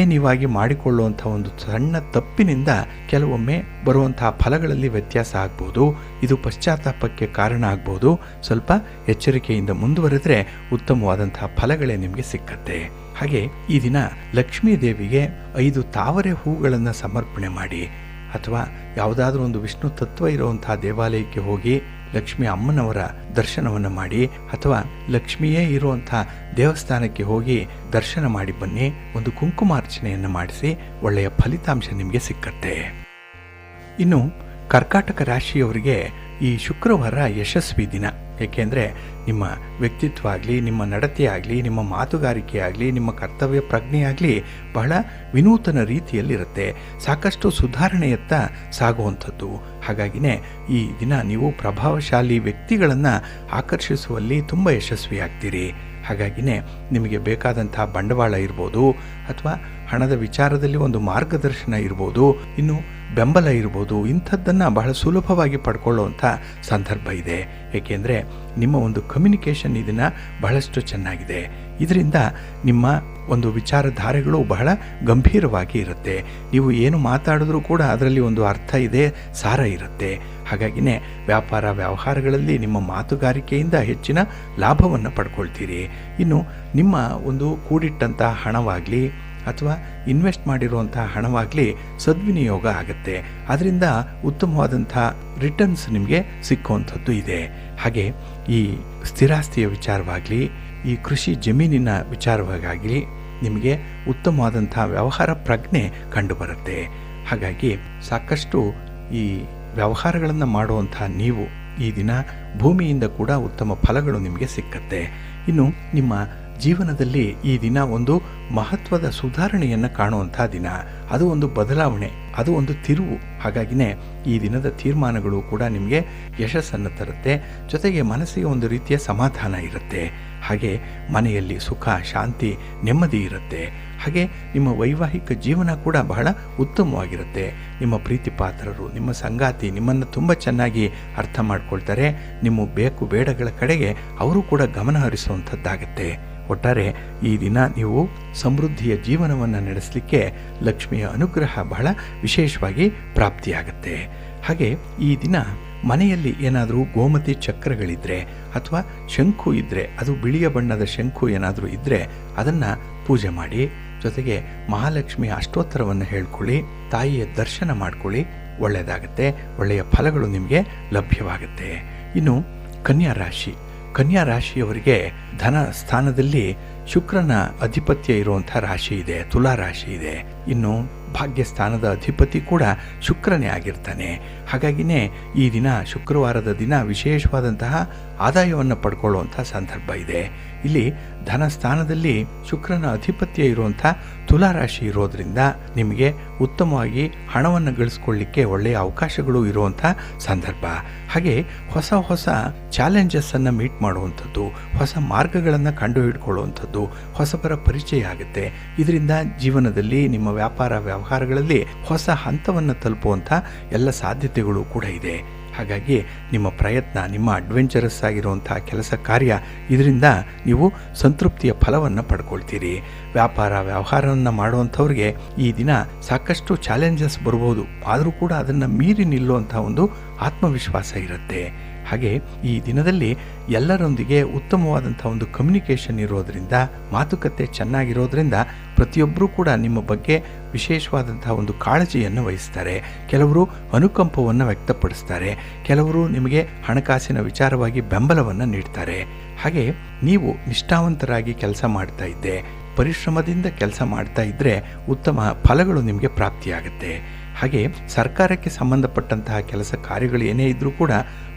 ನೀವಾಗಿ ಮಾಡಿಕೊಳ್ಳುವಂಥ ಒಂದು ಸಣ್ಣ ತಪ್ಪಿನಿಂದ ಕೆಲವೊಮ್ಮೆ ಬರುವಂತಹ ಫಲಗಳಲ್ಲಿ ವ್ಯತ್ಯಾಸ ಆಗ್ಬೋದು. ಇದು ಪಶ್ಚಾತ್ತಾಪಕ್ಕೆ ಕಾರಣ ಆಗ್ಬೋದು. ಸ್ವಲ್ಪ ಎಚ್ಚರಿಕೆಯಿಂದ ಮುಂದುವರೆದ್ರೆ ಉತ್ತಮವಾದಂತಹ ಫಲಗಳೇ ನಿಮಗೆ ಸಿಕ್ಕತ್ತೆ. ಹಾಗೆ ಈ ದಿನ ಲಕ್ಷ್ಮೀ ದೇವಿಗೆ 5 ತಾವರೆ ಹೂಗಳನ್ನು ಸಮರ್ಪಣೆ ಮಾಡಿ, ಅಥವಾ ಯಾವುದಾದ್ರೂ ಒಂದು ವಿಷ್ಣು ತತ್ವ ಇರುವಂತಹ ದೇವಾಲಯಕ್ಕೆ ಹೋಗಿ ಲಕ್ಷ್ಮಿ ಅಮ್ಮನವರ ದರ್ಶನವನ್ನು ಮಾಡಿ, ಅಥವಾ ಲಕ್ಷ್ಮಿಯೇ ಇರುವಂಥ ದೇವಸ್ಥಾನಕ್ಕೆ ಹೋಗಿ ದರ್ಶನ ಮಾಡಿ ಬನ್ನಿ. ಒಂದು ಕುಂಕುಮಾರ್ಚನೆಯನ್ನು ಮಾಡಿಸಿ, ಒಳ್ಳೆಯ ಫಲಿತಾಂಶ ನಿಮಗೆ ಸಿಕ್ಕತ್ತೆ. ಇನ್ನು ಕರ್ಕಾಟಕ ರಾಶಿಯವರಿಗೆ ಈ ಶುಕ್ರವಾರ ಯಶಸ್ವಿ ದಿನ. ಏಕೆಂದರೆ ನಿಮ್ಮ ವ್ಯಕ್ತಿತ್ವ ಆಗಲಿ, ನಿಮ್ಮ ನಡತೆ ಆಗಲಿ, ನಿಮ್ಮ ಮಾತುಗಾರಿಕೆ ಆಗಲಿ, ನಿಮ್ಮ ಕರ್ತವ್ಯ ಪ್ರಜ್ಞೆ ಆಗಲಿ ಬಹಳ ವಿನೂತನ ರೀತಿಯಲ್ಲಿರುತ್ತೆ, ಸಾಕಷ್ಟು ಸುಧಾರಣೆಯತ್ತ ಸಾಗುವಂಥದ್ದು. ಹಾಗಾಗಿನೇ ಈ ದಿನ ನೀವು ಪ್ರಭಾವಶಾಲಿ ವ್ಯಕ್ತಿಗಳನ್ನು ಆಕರ್ಷಿಸುವಲ್ಲಿ ತುಂಬ ಯಶಸ್ವಿಯಾಗ್ತೀರಿ. ಹಾಗಾಗಿನೇ ನಿಮಗೆ ಬೇಕಾದಂಥ ಬಂಡವಾಳ ಇರ್ಬೋದು, ಅಥವಾ ಹಣದ ವಿಚಾರದಲ್ಲಿ ಒಂದು ಮಾರ್ಗದರ್ಶನ ಇರ್ಬೋದು, ಇನ್ನು ಬೆಂಬಲ ಇರ್ಬೋದು, ಇಂಥದ್ದನ್ನು ಬಹಳ ಸುಲಭವಾಗಿ ಪಡ್ಕೊಳ್ಳುವಂಥ ಸಂದರ್ಭ ಇದೆ. ಏಕೆಂದರೆ ನಿಮ್ಮ ಒಂದು ಕಮ್ಯುನಿಕೇಷನ್ ಇದನ್ನು ಬಹಳಷ್ಟು ಚೆನ್ನಾಗಿದೆ. ಇದರಿಂದ ನಿಮ್ಮ ಒಂದು ವಿಚಾರಧಾರೆಗಳು ಬಹಳ ಗಂಭೀರವಾಗಿ ಇರುತ್ತೆ. ನೀವು ಏನು ಮಾತಾಡಿದ್ರೂ ಕೂಡ ಅದರಲ್ಲಿ ಒಂದು ಅರ್ಥ ಇದೆ, ಸಾರ ಇರುತ್ತೆ. ಹಾಗಾಗಿನೇ ವ್ಯಾಪಾರ ವ್ಯವಹಾರಗಳಲ್ಲಿ ನಿಮ್ಮ ಮಾತುಗಾರಿಕೆಯಿಂದ ಹೆಚ್ಚಿನ ಲಾಭವನ್ನು ಪಡ್ಕೊಳ್ತೀರಿ. ಇನ್ನು ನಿಮ್ಮ ಒಂದು ಕೂಡಿಟ್ಟಂಥ ಹಣವಾಗಲಿ ಅಥವಾ ಇನ್ವೆಸ್ಟ್ ಮಾಡಿರುವಂಥ ಹಣವಾಗಲಿ ಸದ್ವಿನಿಯೋಗ ಆಗುತ್ತೆ. ಅದರಿಂದ ಉತ್ತಮವಾದಂಥ ರಿಟರ್ನ್ಸ್ ನಿಮಗೆ ಸಿಕ್ಕುವಂಥದ್ದು ಇದೆ. ಹಾಗೆ ಈ ಸ್ಥಿರಾಸ್ತಿಯ ವಿಚಾರವಾಗಲಿ, ಈ ಕೃಷಿ ಜಮೀನಿನ ವಿಚಾರವಾಗಲಿ ನಿಮಗೆ ಉತ್ತಮವಾದಂಥ ವ್ಯವಹಾರ ಪ್ರಜ್ಞೆ ಕಂಡುಬರುತ್ತೆ. ಹಾಗಾಗಿ ಸಾಕಷ್ಟು ಈ ವ್ಯವಹಾರಗಳನ್ನು ಮಾಡುವಂಥ ನೀವು ಈ ದಿನ ಭೂಮಿಯಿಂದ ಕೂಡ ಉತ್ತಮ ಫಲಗಳು ನಿಮಗೆ ಸಿಕ್ಕತ್ತೆ. ಇನ್ನು ನಿಮ್ಮ ಜೀವನದಲ್ಲಿ ಈ ದಿನ ಒಂದು ಮಹತ್ವದ ಸುಧಾರಣೆಯನ್ನು ಕಾಣುವಂಥ ದಿನ. ಅದು ಒಂದು ಬದಲಾವಣೆ, ಅದು ಒಂದು ತಿರುವು. ಹಾಗಾಗಿನೇ ಈ ದಿನದ ತೀರ್ಮಾನಗಳು ಕೂಡ ನಿಮಗೆ ಯಶಸ್ಸನ್ನು ತರುತ್ತೆ. ಜೊತೆಗೆ ಮನಸ್ಸಿಗೆ ಒಂದು ರೀತಿಯ ಸಮಾಧಾನ ಇರುತ್ತೆ. ಹಾಗೆ ಮನೆಯಲ್ಲಿ ಸುಖ, ಶಾಂತಿ, ನೆಮ್ಮದಿ ಇರುತ್ತೆ. ಹಾಗೆ ನಿಮ್ಮ ವೈವಾಹಿಕ ಜೀವನ ಕೂಡ ಬಹಳ ಉತ್ತಮವಾಗಿರುತ್ತೆ. ನಿಮ್ಮ ಪ್ರೀತಿ ಪಾತ್ರರು, ನಿಮ್ಮ ಸಂಗಾತಿ ನಿಮ್ಮನ್ನು ತುಂಬ ಚೆನ್ನಾಗಿ ಅರ್ಥ ಮಾಡ್ಕೊಳ್ತಾರೆ. ನಿಮ್ಮ ಬೇಕು ಬೇಡಗಳ ಕಡೆಗೆ ಅವರು ಕೂಡ ಗಮನ ಹರಿಸುವಂಥದ್ದಾಗತ್ತೆ. ಒಟ್ಟಾರೆ ಈ ದಿನ ನೀವು ಸಮೃದ್ಧಿಯ ಜೀವನವನ್ನು ನಡೆಸಲಿಕ್ಕೆ ಲಕ್ಷ್ಮಿಯ ಅನುಗ್ರಹ ಬಹಳ ವಿಶೇಷವಾಗಿ ಪ್ರಾಪ್ತಿಯಾಗತ್ತೆ. ಹಾಗೆ ಈ ದಿನ ಮನೆಯಲ್ಲಿ ಏನಾದರೂ ಗೋಮತಿ ಚಕ್ರಗಳಿದ್ದರೆ ಅಥವಾ ಶಂಕು ಇದ್ದರೆ, ಅದು ಬಿಳಿಯ ಬಣ್ಣದ ಶಂಕು ಏನಾದರೂ ಇದ್ದರೆ ಅದನ್ನು ಪೂಜೆ ಮಾಡಿ. ಜೊತೆಗೆ ಮಹಾಲಕ್ಷ್ಮಿ ಅಷ್ಟೋತ್ತರವನ್ನು ಹೇಳ್ಕೊಳ್ಳಿ, ತಾಯಿಯ ದರ್ಶನ ಮಾಡ್ಕೊಳ್ಳಿ. ಒಳ್ಳೆಯದಾಗತ್ತೆ, ಒಳ್ಳೆಯ ಫಲಗಳು ನಿಮಗೆ ಲಭ್ಯವಾಗುತ್ತೆ. ಇನ್ನು ಕನ್ಯಾ ರಾಶಿಯವರಿಗೆ ಧನ ಸ್ಥಾನದಲ್ಲಿ ಶುಕ್ರನ ಅಧಿಪತ್ಯ ಇರುವಂಥ ರಾಶಿ ಇದೆ, ತುಲಾ ರಾಶಿ ಇದೆ. ಇನ್ನು ಭಾಗ್ಯಸ್ಥಾನದ ಅಧಿಪತಿ ಕೂಡ ಶುಕ್ರನೇ ಆಗಿರ್ತಾನೆ. ಹಾಗಾಗಿನೇ ಈ ದಿನ ಶುಕ್ರವಾರದ ದಿನ ವಿಶೇಷವಾದಂತಹ ಆದಾಯವನ್ನು ಪಡ್ಕೊಳ್ಳುವಂಥ ಸಂದರ್ಭ ಇದೆ. ಇಲ್ಲಿ ಧನಸ್ಥಾನದಲ್ಲಿ ಶುಕ್ರನ ಅಧಿಪತ್ಯ ಇರುವಂಥ ತುಲಾ ರಾಶಿ ಇರೋದ್ರಿಂದ ನಿಮಗೆ ಉತ್ತಮವಾಗಿ ಹಣವನ್ನು ಗಳಿಸ್ಕೊಳ್ಳಿಕ್ಕೆ ಒಳ್ಳೆಯ ಅವಕಾಶಗಳು ಇರುವಂಥ ಸಂದರ್ಭ. ಹಾಗೆ ಹೊಸ ಚಾಲೆಂಜಸ್ಸನ್ನು ಮೀಟ್ ಮಾಡುವಂಥದ್ದು, ಹೊಸ ಮಾರ್ಗಗಳನ್ನು ಕಂಡುಹಿಡ್ಕೊಳ್ಳುವಂಥದ್ದು, ಹೊಸಬರ ಪರಿಚಯ ಆಗುತ್ತೆ. ಇದರಿಂದ ಜೀವನದಲ್ಲಿ ನಿಮ್ಮ ವ್ಯಾಪಾರ ವ್ಯವಹಾರಗಳಲ್ಲಿ ಹೊಸ ಹಂತವನ್ನು ತಲುಪುವಂಥ ಎಲ್ಲ ಸಾಧ್ಯತೆಗಳು ಕೂಡ ಇದೆ. ಹಾಗಾಗಿ ನಿಮ್ಮ ಪ್ರಯತ್ನ, ನಿಮ್ಮ ಅಡ್ವೆಂಚರಸ್ ಆಗಿರುವಂಥ ಕೆಲಸ ಕಾರ್ಯ, ಇದರಿಂದ ನೀವು ಸಂತೃಪ್ತಿಯ ಫಲವನ್ನು ಪಡ್ಕೊಳ್ತೀರಿ. ವ್ಯಾಪಾರ ವ್ಯವಹಾರವನ್ನು ಮಾಡುವಂಥವ್ರಿಗೆ ಈ ದಿನ ಸಾಕಷ್ಟು ಚಾಲೆಂಜಸ್ ಬರ್ಬೋದು, ಆದರೂ ಕೂಡ ಅದನ್ನು ಮೀರಿ ನಿಲ್ಲುವಂಥ ಒಂದು ಆತ್ಮವಿಶ್ವಾಸ ಇರುತ್ತೆ. ಹಾಗೆ ಈ ದಿನದಲ್ಲಿ ಎಲ್ಲರೊಂದಿಗೆ ಉತ್ತಮವಾದಂಥ ಒಂದು ಕಮ್ಯುನಿಕೇಷನ್ ಇರೋದರಿಂದ, ಮಾತುಕತೆ ಚೆನ್ನಾಗಿರೋದ್ರಿಂದ ಪ್ರತಿಯೊಬ್ಬರೂ ಕೂಡ ನಿಮ್ಮ ಬಗ್ಗೆ ವಿಶೇಷವಾದಂಥ ಒಂದು ಕಾಳಜಿಯನ್ನು ವಹಿಸ್ತಾರೆ. ಕೆಲವರು ಅನುಕಂಪವನ್ನು ವ್ಯಕ್ತಪಡಿಸ್ತಾರೆ, ಕೆಲವರು ನಿಮಗೆ ಹಣಕಾಸಿನ ವಿಚಾರವಾಗಿ ಬೆಂಬಲವನ್ನು ನೀಡ್ತಾರೆ. ಹಾಗೆ ನೀವು ನಿಷ್ಠಾವಂತರಾಗಿ ಕೆಲಸ ಮಾಡ್ತಾ ಇದ್ದೆ, ಪರಿಶ್ರಮದಿಂದ ಕೆಲಸ ಮಾಡ್ತಾ ಇದ್ದರೆ ಉತ್ತಮ ಫಲಗಳು ನಿಮಗೆ ಪ್ರಾಪ್ತಿಯಾಗುತ್ತೆ. ಹಾಗೆ ಸರ್ಕಾರಕ್ಕೆ ಸಂಬಂಧಪಟ್ಟಂತಹ ಕೆಲಸ ಕಾರ್ಯಗಳು ಏನೇ ಇದ್ದರೂ ಕೂಡ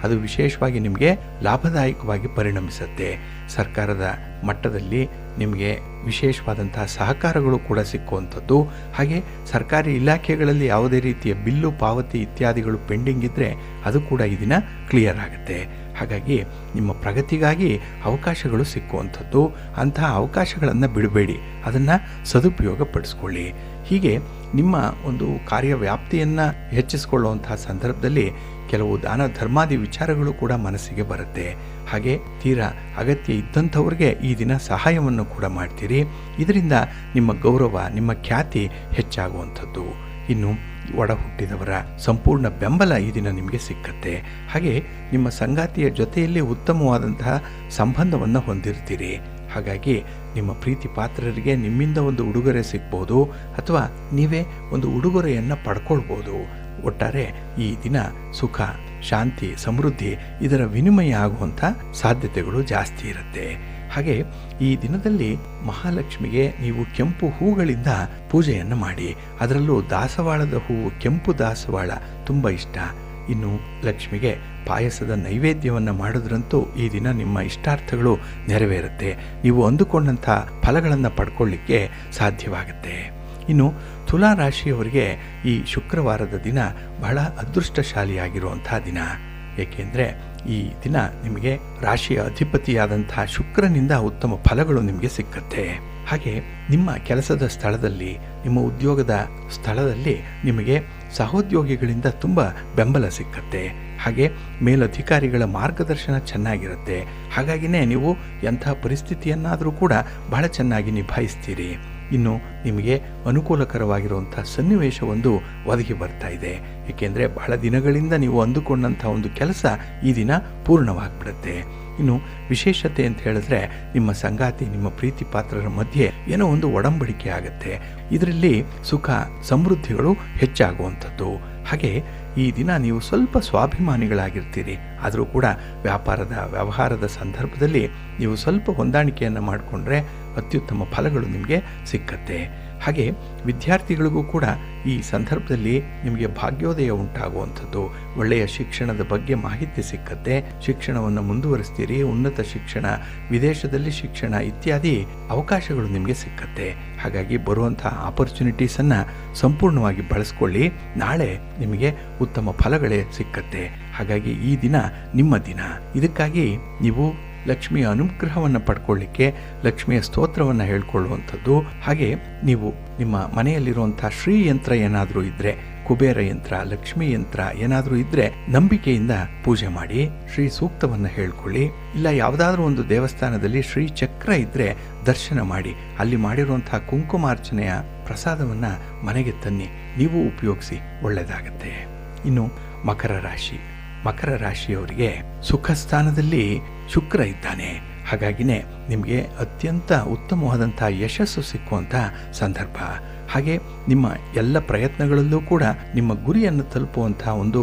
ಅದು ವಿಶೇಷವಾಗಿ ನಿಮಗೆ ಲಾಭದಾಯಕವಾಗಿ ಪರಿಣಮಿಸುತ್ತೆ. ಸರ್ಕಾರದ ಮಟ್ಟದಲ್ಲಿ ನಿಮಗೆ ವಿಶೇಷವಾದಂತಹ ಸಹಕಾರಗಳು ಕೂಡ ಸಿಕ್ಕುವಂಥದ್ದು. ಹಾಗೆ ಸರ್ಕಾರಿ ಇಲಾಖೆಗಳಲ್ಲಿ ಯಾವುದೇ ರೀತಿಯ ಬಿಲ್ಲು ಪಾವತಿ ಇತ್ಯಾದಿಗಳು ಪೆಂಡಿಂಗ್ ಇದ್ದರೆ ಅದು ಕೂಡ ಈ ದಿನ ಕ್ಲಿಯರ್ ಆಗುತ್ತೆ. ಹಾಗಾಗಿ ನಿಮ್ಮ ಪ್ರಗತಿಗಾಗಿ ಅವಕಾಶಗಳು ಸಿಕ್ಕುವಂಥದ್ದು. ಅಂತಹ ಅವಕಾಶಗಳನ್ನು ಬಿಡಬೇಡಿ, ಅದನ್ನು ಸದುಪಯೋಗಪಡಿಸ್ಕೊಳ್ಳಿ. ಹೀಗೆ ನಿಮ್ಮ ಒಂದು ಕಾರ್ಯವ್ಯಾಪ್ತಿಯನ್ನು ಹೆಚ್ಚಿಸಿಕೊಳ್ಳುವಂತಹ ಸಂದರ್ಭದಲ್ಲಿ ಕೆಲವು ದಾನ ಧರ್ಮಾದಿ ವಿಚಾರಗಳು ಕೂಡ ಮನಸ್ಸಿಗೆ ಬರುತ್ತೆ. ಹಾಗೆ ತೀರಾ ಅಗತ್ಯ ಇದ್ದಂಥವ್ರಿಗೆ ಈ ದಿನ ಸಹಾಯವನ್ನು ಕೂಡ ಮಾಡ್ತೀರಿ. ಇದರಿಂದ ನಿಮ್ಮ ಗೌರವ, ನಿಮ್ಮ ಖ್ಯಾತಿ ಹೆಚ್ಚಾಗುವಂಥದ್ದು. ಇನ್ನು ಒಡ ಹುಟ್ಟಿದವರ ಸಂಪೂರ್ಣ ಬೆಂಬಲ ಈ ದಿನ ನಿಮಗೆ ಸಿಕ್ಕತ್ತೆ. ಹಾಗೆ ನಿಮ್ಮ ಸಂಗಾತಿಯ ಜೊತೆಯಲ್ಲಿ ಉತ್ತಮವಾದಂತಹ ಸಂಬಂಧವನ್ನು ಹೊಂದಿರ್ತೀರಿ. ಹಾಗಾಗಿ ನಿಮ್ಮ ಪ್ರೀತಿ ಪಾತ್ರರಿಗೆ ನಿಮ್ಮಿಂದ ಒಂದು ಉಡುಗೊರೆ ಸಿಗ್ಬೋದು, ಅಥವಾ ನೀವೇ ಒಂದು ಉಡುಗೊರೆಯನ್ನು ಪಡ್ಕೊಳ್ಬೋದು. ಒಟ್ಟಾರೆ ಈ ದಿನ ಸುಖ, ಶಾಂತಿ, ಸಮೃದ್ಧಿ ಇದರ ವಿನಿಮಯ ಆಗುವಂಥ ಸಾಧ್ಯತೆಗಳು ಜಾಸ್ತಿ ಇರುತ್ತೆ. ಹಾಗೆ ಈ ದಿನದಲ್ಲಿ ಮಹಾಲಕ್ಷ್ಮಿಗೆ ನೀವು ಕೆಂಪು ಹೂಗಳಿಂದ ಪೂಜೆಯನ್ನು ಮಾಡಿ. ಅದರಲ್ಲೂ ದಾಸವಾಳದ ಹೂವು, ಕೆಂಪು ದಾಸವಾಳ ತುಂಬ ಇಷ್ಟ. ಇನ್ನು ಲಕ್ಷ್ಮಿಗೆ ಪಾಯಸದ ನೈವೇದ್ಯವನ್ನು ಮಾಡೋದ್ರಂತೂ ಈ ದಿನ ನಿಮ್ಮ ಇಷ್ಟಾರ್ಥಗಳು ನೆರವೇರುತ್ತೆ. ನೀವು ಅಂದುಕೊಂಡಂಥ ಫಲಗಳನ್ನು ಪಡ್ಕೊಳ್ಳಿಕ್ಕೆ ಸಾಧ್ಯವಾಗುತ್ತೆ. ಇನ್ನು ತುಲಾ ರಾಶಿಯವರಿಗೆ ಈ ಶುಕ್ರವಾರದ ದಿನ ಬಹಳ ಅದೃಷ್ಟಶಾಲಿಯಾಗಿರುವಂಥ ದಿನ. ಏಕೆಂದರೆ ಈ ದಿನ ನಿಮಗೆ ರಾಶಿಯ ಅಧಿಪತಿಯಾದಂತಹ ಶುಕ್ರನಿಂದ ಉತ್ತಮ ಫಲಗಳು ನಿಮಗೆ ಸಿಕ್ಕತ್ತೆ. ಹಾಗೆ ನಿಮ್ಮ ಕೆಲಸದ ಸ್ಥಳದಲ್ಲಿ, ನಿಮ್ಮ ಉದ್ಯೋಗದ ಸ್ಥಳದಲ್ಲಿ ನಿಮಗೆ ಸಹೋದ್ಯೋಗಿಗಳಿಂದ ತುಂಬ ಬೆಂಬಲ ಸಿಕ್ಕತ್ತೆ. ಹಾಗೆ ಮೇಲಧಿಕಾರಿಗಳ ಮಾರ್ಗದರ್ಶನ ಚೆನ್ನಾಗಿರುತ್ತೆ. ಹಾಗಾಗಿನೇ ನೀವು ಎಂಥ ಪರಿಸ್ಥಿತಿಯನ್ನಾದರೂ ಕೂಡ ಬಹಳ ಚೆನ್ನಾಗಿ ನಿಭಾಯಿಸ್ತೀರಿ. ಇನ್ನು ನಿಮಗೆ ಅನುಕೂಲಕರವಾಗಿರುವಂಥ ಸನ್ನಿವೇಶವೊಂದು ಒದಗಿ ಬರ್ತಾ ಇದೆ. ಏಕೆಂದರೆ ಬಹಳ ದಿನಗಳಿಂದ ನೀವು ಅಂದುಕೊಂಡಂಥ ಒಂದು ಕೆಲಸ ಈ ದಿನ ಪೂರ್ಣವಾಗಿಬಿಡುತ್ತೆ. ಇನ್ನು ವಿಶೇಷತೆ ಅಂತ ಹೇಳಿದ್ರೆ ನಿಮ್ಮ ಸಂಗಾತಿ, ನಿಮ್ಮ ಪ್ರೀತಿ ಪಾತ್ರರ ಮಧ್ಯೆ ಏನೋ ಒಂದು ಒಡಂಬಡಿಕೆ ಆಗುತ್ತೆ. ಇದರಲ್ಲಿ ಸುಖ ಸಮೃದ್ಧಿಗಳು ಹೆಚ್ಚಾಗುವಂಥದ್ದು. ಹಾಗೆ ಈ ದಿನ ನೀವು ಸ್ವಲ್ಪ ಸ್ವಾಭಿಮಾನಿಗಳಾಗಿರ್ತೀರಿ. ಆದರೂ ಕೂಡ ವ್ಯವಹಾರದ ಸಂದರ್ಭದಲ್ಲಿ ನೀವು ಸ್ವಲ್ಪ ಹೊಂದಾಣಿಕೆಯನ್ನು ಮಾಡಿಕೊಂಡ್ರೆ ಅತ್ಯುತ್ತಮ ಫಲಗಳು ನಿಮಗೆ ಸಿಕ್ಕತ್ತೆ. ಹಾಗೆ ವಿದ್ಯಾರ್ಥಿಗಳಿಗೂ ಕೂಡ ಈ ಸಂದರ್ಭದಲ್ಲಿ ನಿಮಗೆ ಭಾಗ್ಯೋದಯ ಉಂಟಾಗುವಂಥದ್ದು. ಒಳ್ಳೆಯ ಶಿಕ್ಷಣದ ಬಗ್ಗೆ ಮಾಹಿತಿ ಸಿಕ್ಕತ್ತೆ. ಶಿಕ್ಷಣವನ್ನು ಮುಂದುವರಿಸ್ತೀರಿ. ಉನ್ನತ ಶಿಕ್ಷಣ, ವಿದೇಶದಲ್ಲಿ ಶಿಕ್ಷಣ ಇತ್ಯಾದಿ ಅವಕಾಶಗಳು ನಿಮಗೆ ಸಿಕ್ಕತ್ತೆ. ಹಾಗಾಗಿ ಬರುವಂಥ ಆಪರ್ಚುನಿಟೀಸನ್ನು ಸಂಪೂರ್ಣವಾಗಿ ಬಳಸ್ಕೊಳ್ಳಿ. ನಾಳೆ ನಿಮಗೆ ಉತ್ತಮ ಫಲಗಳೇ ಸಿಕ್ಕತ್ತೆ. ಹಾಗಾಗಿ ಈ ದಿನ ನಿಮ್ಮ ದಿನ. ಇದಕ್ಕಾಗಿ ನೀವು ಲಕ್ಷ್ಮಿಯ ಅನುಗ್ರಹವನ್ನು ಪಡ್ಕೊಳ್ಳಿಕ್ಕೆ ಲಕ್ಷ್ಮಿಯ ಸ್ತೋತ್ರವನ್ನು ಹೇಳ್ಕೊಳ್ಳುವಂಥದ್ದು. ಹಾಗೆ ನೀವು ನಿಮ್ಮ ಮನೆಯಲ್ಲಿರುವಂಥ ಶ್ರೀ ಯಂತ್ರ ಏನಾದರೂ ಇದ್ದರೆ, ಕುಬೇರ ಯಂತ್ರ, ಲಕ್ಷ್ಮೀ ಯಂತ್ರ ಏನಾದರೂ ಇದ್ದರೆ ನಂಬಿಕೆಯಿಂದ ಪೂಜೆ ಮಾಡಿ. ಶ್ರೀ ಸೂಕ್ತವನ್ನು ಹೇಳ್ಕೊಳ್ಳಿ. ಇಲ್ಲ ಯಾವುದಾದ್ರೂ ಒಂದು ದೇವಸ್ಥಾನದಲ್ಲಿ ಶ್ರೀ ಚಕ್ರ ಇದ್ದರೆ ದರ್ಶನ ಮಾಡಿ. ಅಲ್ಲಿ ಮಾಡಿರುವಂತಹ ಕುಂಕುಮಾರ್ಚನೆಯ ಪ್ರಸಾದವನ್ನು ಮನೆಗೆ ತನ್ನಿ, ನೀವು ಉಪಯೋಗಿಸಿ, ಒಳ್ಳೆಯದಾಗತ್ತೆ. ಇನ್ನು ಮಕರ ರಾಶಿಯವರಿಗೆ ಸುಖ ಸ್ಥಾನದಲ್ಲಿ ಶುಕ್ರ ಇದ್ದಾನೆ. ಹಾಗಾಗಿನೇ ನಿಮಗೆ ಅತ್ಯಂತ ಉತ್ತಮವಾದಂಥ ಯಶಸ್ಸು ಸಿಕ್ಕುವಂಥ ಸಂದರ್ಭ. ಹಾಗೆ ನಿಮ್ಮ ಎಲ್ಲ ಪ್ರಯತ್ನಗಳಲ್ಲೂ ಕೂಡ ನಿಮ್ಮ ಗುರಿಯನ್ನು ತಲುಪುವಂಥ ಒಂದು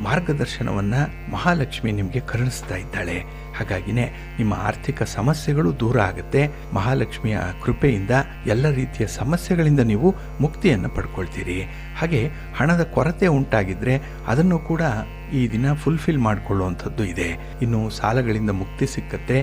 ಮಾರ್ಗದರ್ಶನವನ್ನು ಮಹಾಲಕ್ಷ್ಮಿ ನಿಮಗೆ ಕರುಣಿಸ್ತಾ ಇದ್ದಾಳೆ. ಹಾಗಾಗಿನೇ ನಿಮ್ಮ ಆರ್ಥಿಕ ಸಮಸ್ಯೆಗಳು ದೂರ ಆಗುತ್ತೆ. ಮಹಾಲಕ್ಷ್ಮಿಯ ಕೃಪೆಯಿಂದ ಎಲ್ಲ ರೀತಿಯ ಸಮಸ್ಯೆಗಳಿಂದ ನೀವು ಮುಕ್ತಿಯನ್ನು ಪಡ್ಕೊಳ್ತೀರಿ. ಹಾಗೆ ಹಣದ ಕೊರತೆ ಉಂಟಾಗಿದ್ದರೆ ಅದನ್ನು ಕೂಡ ಈ ದಿನ ಫುಲ್ಫಿಲ್ ಮಾಡಿಕೊಳ್ಳುವಂಥದ್ದು ಇದೆ. ಇನ್ನು ಸಾಲಗಳಿಂದ ಮುಕ್ತಿ ಸಿಕ್ಕತ್ತೆ.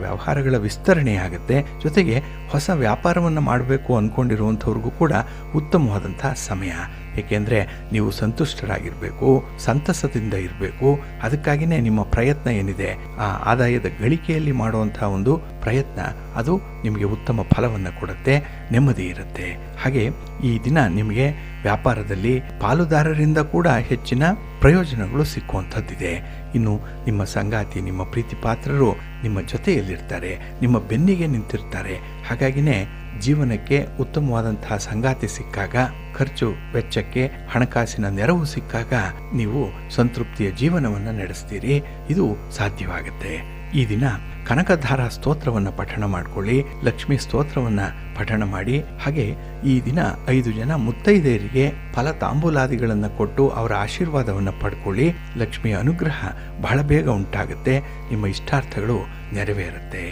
ವ್ಯವಹಾರಗಳ ವಿಸ್ತರಣೆ ಆಗುತ್ತೆ. ಜೊತೆಗೆ ಹೊಸ ವ್ಯಾಪಾರವನ್ನು ಮಾಡಬೇಕು ಅಂದ್ಕೊಂಡಿರುವಂಥವ್ರಿಗೂ ಕೂಡ ಉತ್ತಮವಾದಂಥ ಸಮಯ. ಏಕೆಂದರೆ ನೀವು ಸಂತುಷ್ಟರಾಗಿರಬೇಕು, ಸಂತಸದಿಂದ ಇರಬೇಕು. ಅದಕ್ಕಾಗಿಯೇ ನಿಮ್ಮ ಪ್ರಯತ್ನ ಏನಿದೆ, ಆ ಆದಾಯದ ಗಳಿಕೆಯಲ್ಲಿ ಮಾಡುವಂಥ ಒಂದು ಪ್ರಯತ್ನ, ಅದು ನಿಮಗೆ ಉತ್ತಮ ಫಲವನ್ನು ಕೊಡುತ್ತೆ, ನೆಮ್ಮದಿ ಇರುತ್ತೆ. ಹಾಗೆ ಈ ದಿನ ನಿಮಗೆ ವ್ಯಾಪಾರದಲ್ಲಿ ಪಾಲುದಾರರಿಂದ ಕೂಡ ಹೆಚ್ಚಿನ ಪ್ರಯೋಜನಗಳು ಸಿಕ್ಕುವಂಥದ್ದಿದೆ. ಇನ್ನು ನಿಮ್ಮ ಸಂಗಾತಿ, ನಿಮ್ಮ ಪ್ರೀತಿ ಪಾತ್ರರು ನಿಮ್ಮ ಜೊತೆಯಲ್ಲಿರ್ತಾರೆ, ನಿಮ್ಮ ಬೆನ್ನಿಗೆ ನಿಂತಿರ್ತಾರೆ. ಹಾಗಾಗಿನೇ ಜೀವನಕ್ಕೆ ಉತ್ತಮವಾದಂತಹ ಸಂಗಾತಿ ಸಿಕ್ಕಾಗ, ಖರ್ಚು ವೆಚ್ಚಕ್ಕೆ ಹಣಕಾಸಿನ ನೆರವು ಸಿಕ್ಕಾಗ ನೀವು ಸಂತೃಪ್ತಿಯ ಜೀವನವನ್ನು ನಡೆಸ್ತೀರಿ. ಇದು ಸಾಧ್ಯವಾಗುತ್ತೆ. ಈ ದಿನ ಕನಕಧಾರ ಸ್ತೋತ್ರವನ್ನು ಪಠಣ ಮಾಡಿಕೊಳ್ಳಿ. ಲಕ್ಷ್ಮೀ ಸ್ತೋತ್ರವನ್ನು ಪಠಣ ಮಾಡಿ. ಹಾಗೆ ಈ ದಿನ 5 ಜನ ಮುತ್ತೈದೆಯರಿಗೆ ಫಲ ತಾಂಬೂಲಾದಿಗಳನ್ನು ಕೊಟ್ಟು ಅವರ ಆಶೀರ್ವಾದವನ್ನು ಪಡ್ಕೊಳ್ಳಿ. ಲಕ್ಷ್ಮಿಯ ಅನುಗ್ರಹ ಬಹಳ ಬೇಗ ಉಂಟಾಗುತ್ತೆ. ನಿಮ್ಮ ಇಷ್ಟಾರ್ಥಗಳು ನೆರವೇರುತ್ತೆ.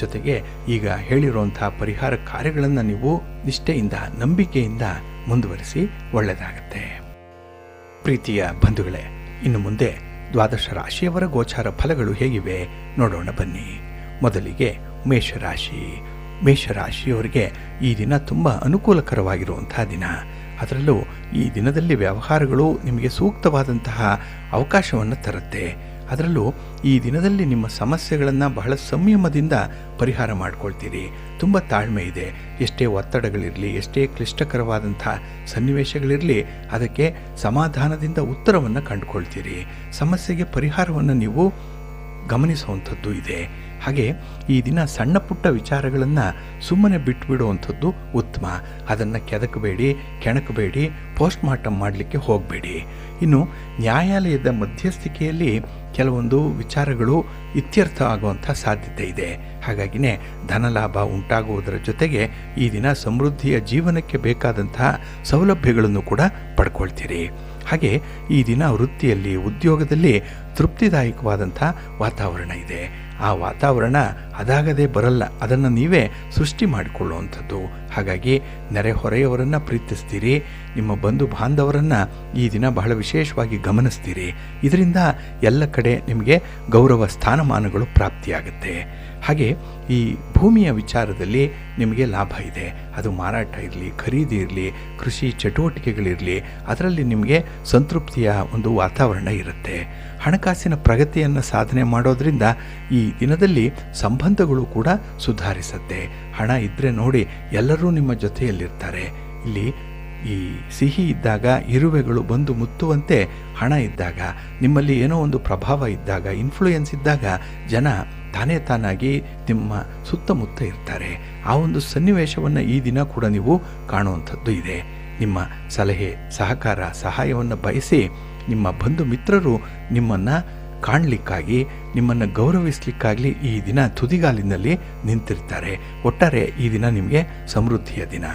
ಜೊತೆಗೆ ಈಗ ಹೇಳಿರುವಂತಹ ಪರಿಹಾರ ಕಾರ್ಯಗಳನ್ನು ನೀವು ನಿಷ್ಠೆಯಿಂದ, ನಂಬಿಕೆಯಿಂದ ಮುಂದುವರಿಸಿ, ಒಳ್ಳೆಯದಾಗತ್ತೆ. ಪ್ರೀತಿಯ ಬಂಧುಗಳೇ, ಇನ್ನು ಮುಂದೆ 12 ರಾಶಿಯವರ ಗೋಚಾರ ಫಲಗಳು ಹೇಗಿವೆ ನೋಡೋಣ ಬನ್ನಿ. ಮೊದಲಿಗೆ ಮೇಷರಾಶಿಯವರಿಗೆ ಈ ದಿನ ತುಂಬ ಅನುಕೂಲಕರವಾಗಿರುವಂಥ ದಿನ. ಅದರಲ್ಲೂ ಈ ದಿನದಲ್ಲಿ ವ್ಯವಹಾರಗಳು ನಿಮಗೆ ಸೂಕ್ತವಾದಂತಹ ಅವಕಾಶವನ್ನು ತರುತ್ತೆ. ಅದರಲ್ಲೂ ಈ ದಿನದಲ್ಲಿ ನಿಮ್ಮ ಸಮಸ್ಯೆಗಳನ್ನು ಬಹಳ ಸಂಯಮದಿಂದ ಪರಿಹಾರ ಮಾಡ್ಕೊಳ್ತೀರಿ. ತುಂಬ ತಾಳ್ಮೆ ಇದೆ. ಎಷ್ಟೇ ಒತ್ತಡಗಳಿರಲಿ, ಎಷ್ಟೇ ಕ್ಲಿಷ್ಟಕರವಾದಂಥ ಸನ್ನಿವೇಶಗಳಿರಲಿ, ಅದಕ್ಕೆ ಸಮಾಧಾನದಿಂದ ಉತ್ತರವನ್ನು ಕಂಡುಕೊಳ್ತೀರಿ. ಸಮಸ್ಯೆಗೆ ಪರಿಹಾರವನ್ನು ನೀವು ಗಮನಿಸುವಂಥದ್ದು ಇದೆ. ಹಾಗೆ ಈ ದಿನ ಸಣ್ಣ ಪುಟ್ಟ ವಿಚಾರಗಳನ್ನು ಸುಮ್ಮನೆ ಬಿಟ್ಟುಬಿಡುವಂಥದ್ದು ಉತ್ತಮ. ಅದನ್ನು ಕೆದಕಬೇಡಿ, ಕೆಣಕಬೇಡಿ, ಪೋಸ್ಟ್ ಮಾರ್ಟಮ್ ಮಾಡಲಿಕ್ಕೆ ಹೋಗಬೇಡಿ. ಇನ್ನು ನ್ಯಾಯಾಲಯದ ಮಧ್ಯಸ್ಥಿಕೆಯಲ್ಲಿ ಕೆಲವೊಂದು ವಿಚಾರಗಳು ಇತ್ಯರ್ಥ ಆಗುವಂಥ ಸಾಧ್ಯತೆ ಇದೆ. ಹಾಗಾಗಿನೇ ಧನಲಾಭ ಉಂಟಾಗುವುದರ ಜೊತೆಗೆ ಈ ದಿನ ಸಮೃದ್ಧಿಯ ಜೀವನಕ್ಕೆ ಬೇಕಾದಂತಹ ಸೌಲಭ್ಯಗಳನ್ನು ಕೂಡ ಪಡ್ಕೊಳ್ತೀರಿ. ಹಾಗೆ ಈ ದಿನ ವೃತ್ತಿಯಲ್ಲಿ, ಉದ್ಯೋಗದಲ್ಲಿ ತೃಪ್ತಿದಾಯಕವಾದಂಥ ವಾತಾವರಣ ಇದೆ. ಆ ವಾತಾವರಣ ಅದಾಗದೇ ಬರಲ್ಲ, ಅದನ್ನು ನೀವೇ ಸೃಷ್ಟಿ ಮಾಡಿಕೊಳ್ಳುವಂಥದ್ದು. ಹಾಗಾಗಿ ನೆರೆಹೊರೆಯವರನ್ನು ಪ್ರೀತಿಸ್ತೀರಿ. ನಿಮ್ಮ ಬಂಧು ಬಾಂಧವರನ್ನು ಈ ದಿನ ಬಹಳ ವಿಶೇಷವಾಗಿ ಗಮನಿಸ್ತೀರಿ. ಇದರಿಂದ ಎಲ್ಲ ಕಡೆ ನಿಮಗೆ ಗೌರವ ಸ್ಥಾನಮಾನಗಳು ಪ್ರಾಪ್ತಿಯಾಗುತ್ತೆ. ಹಾಗೆ ಈ ಭೂಮಿಯ ವಿಚಾರದಲ್ಲಿ ನಿಮಗೆ ಲಾಭ ಇದೆ. ಅದು ಮಾರಾಟ ಇರಲಿ, ಖರೀದಿ ಇರಲಿ, ಕೃಷಿ ಚಟುವಟಿಕೆಗಳಿರಲಿ, ಅದರಲ್ಲಿ ನಿಮಗೆ ಸಂತೃಪ್ತಿಯ ಒಂದು ವಾತಾವರಣ ಇರುತ್ತೆ. ಹಣಕಾಸಿನ ಪ್ರಗತಿಯನ್ನು ಸಾಧನೆ ಮಾಡೋದ್ರಿಂದ ಈ ದಿನದಲ್ಲಿ ಸಂಬಂಧಗಳು ಕೂಡ ಸುಧಾರಿಸುತ್ತೆ. ಹಣ ಇದ್ದರೆ ನೋಡಿ, ಎಲ್ಲರೂ ನಿಮ್ಮ ಜೊತೆಯಲ್ಲಿರ್ತಾರೆ. ಇಲ್ಲಿ ಈ ಸಿಹಿ ಇದ್ದಾಗ ಇರುವೆಗಳು ಬಂದು ಮುತ್ತುವಂತೆ ಹಣ ಇದ್ದಾಗ, ನಿಮ್ಮಲ್ಲಿ ಏನೋ ಒಂದು ಪ್ರಭಾವ ಇದ್ದಾಗ, ಇನ್ಫ್ಲೂಯೆನ್ಸ್ ಇದ್ದಾಗ ಜನ ತಾನೇ ತಾನಾಗಿ ನಿಮ್ಮ ಸುತ್ತಮುತ್ತ ಇರ್ತಾರೆ. ಆ ಒಂದು ಸನ್ನಿವೇಶವನ್ನು ಈ ದಿನ ಕೂಡ ನೀವು ಕಾಣುವಂಥದ್ದು ಇದೆ. ನಿಮ್ಮ ಸಲಹೆ, ಸಹಕಾರ, ಸಹಾಯವನ್ನು ಬಯಸಿ ನಿಮ್ಮ ಬಂಧು ಮಿತ್ರರು ನಿಮ್ಮನ್ನು ಕಾಣಲಿಕ್ಕಾಗಿ, ನಿಮ್ಮನ್ನು ಗೌರವಿಸಲಿಕ್ಕಾಗಲಿ ಈ ದಿನ ತುದಿಗಾಲಿನಲ್ಲಿ ನಿಂತಿರ್ತಾರೆ. ಒಟ್ಟಾರೆ ಈ ದಿನ ನಿಮಗೆ ಸಮೃದ್ಧಿಯ ದಿನ.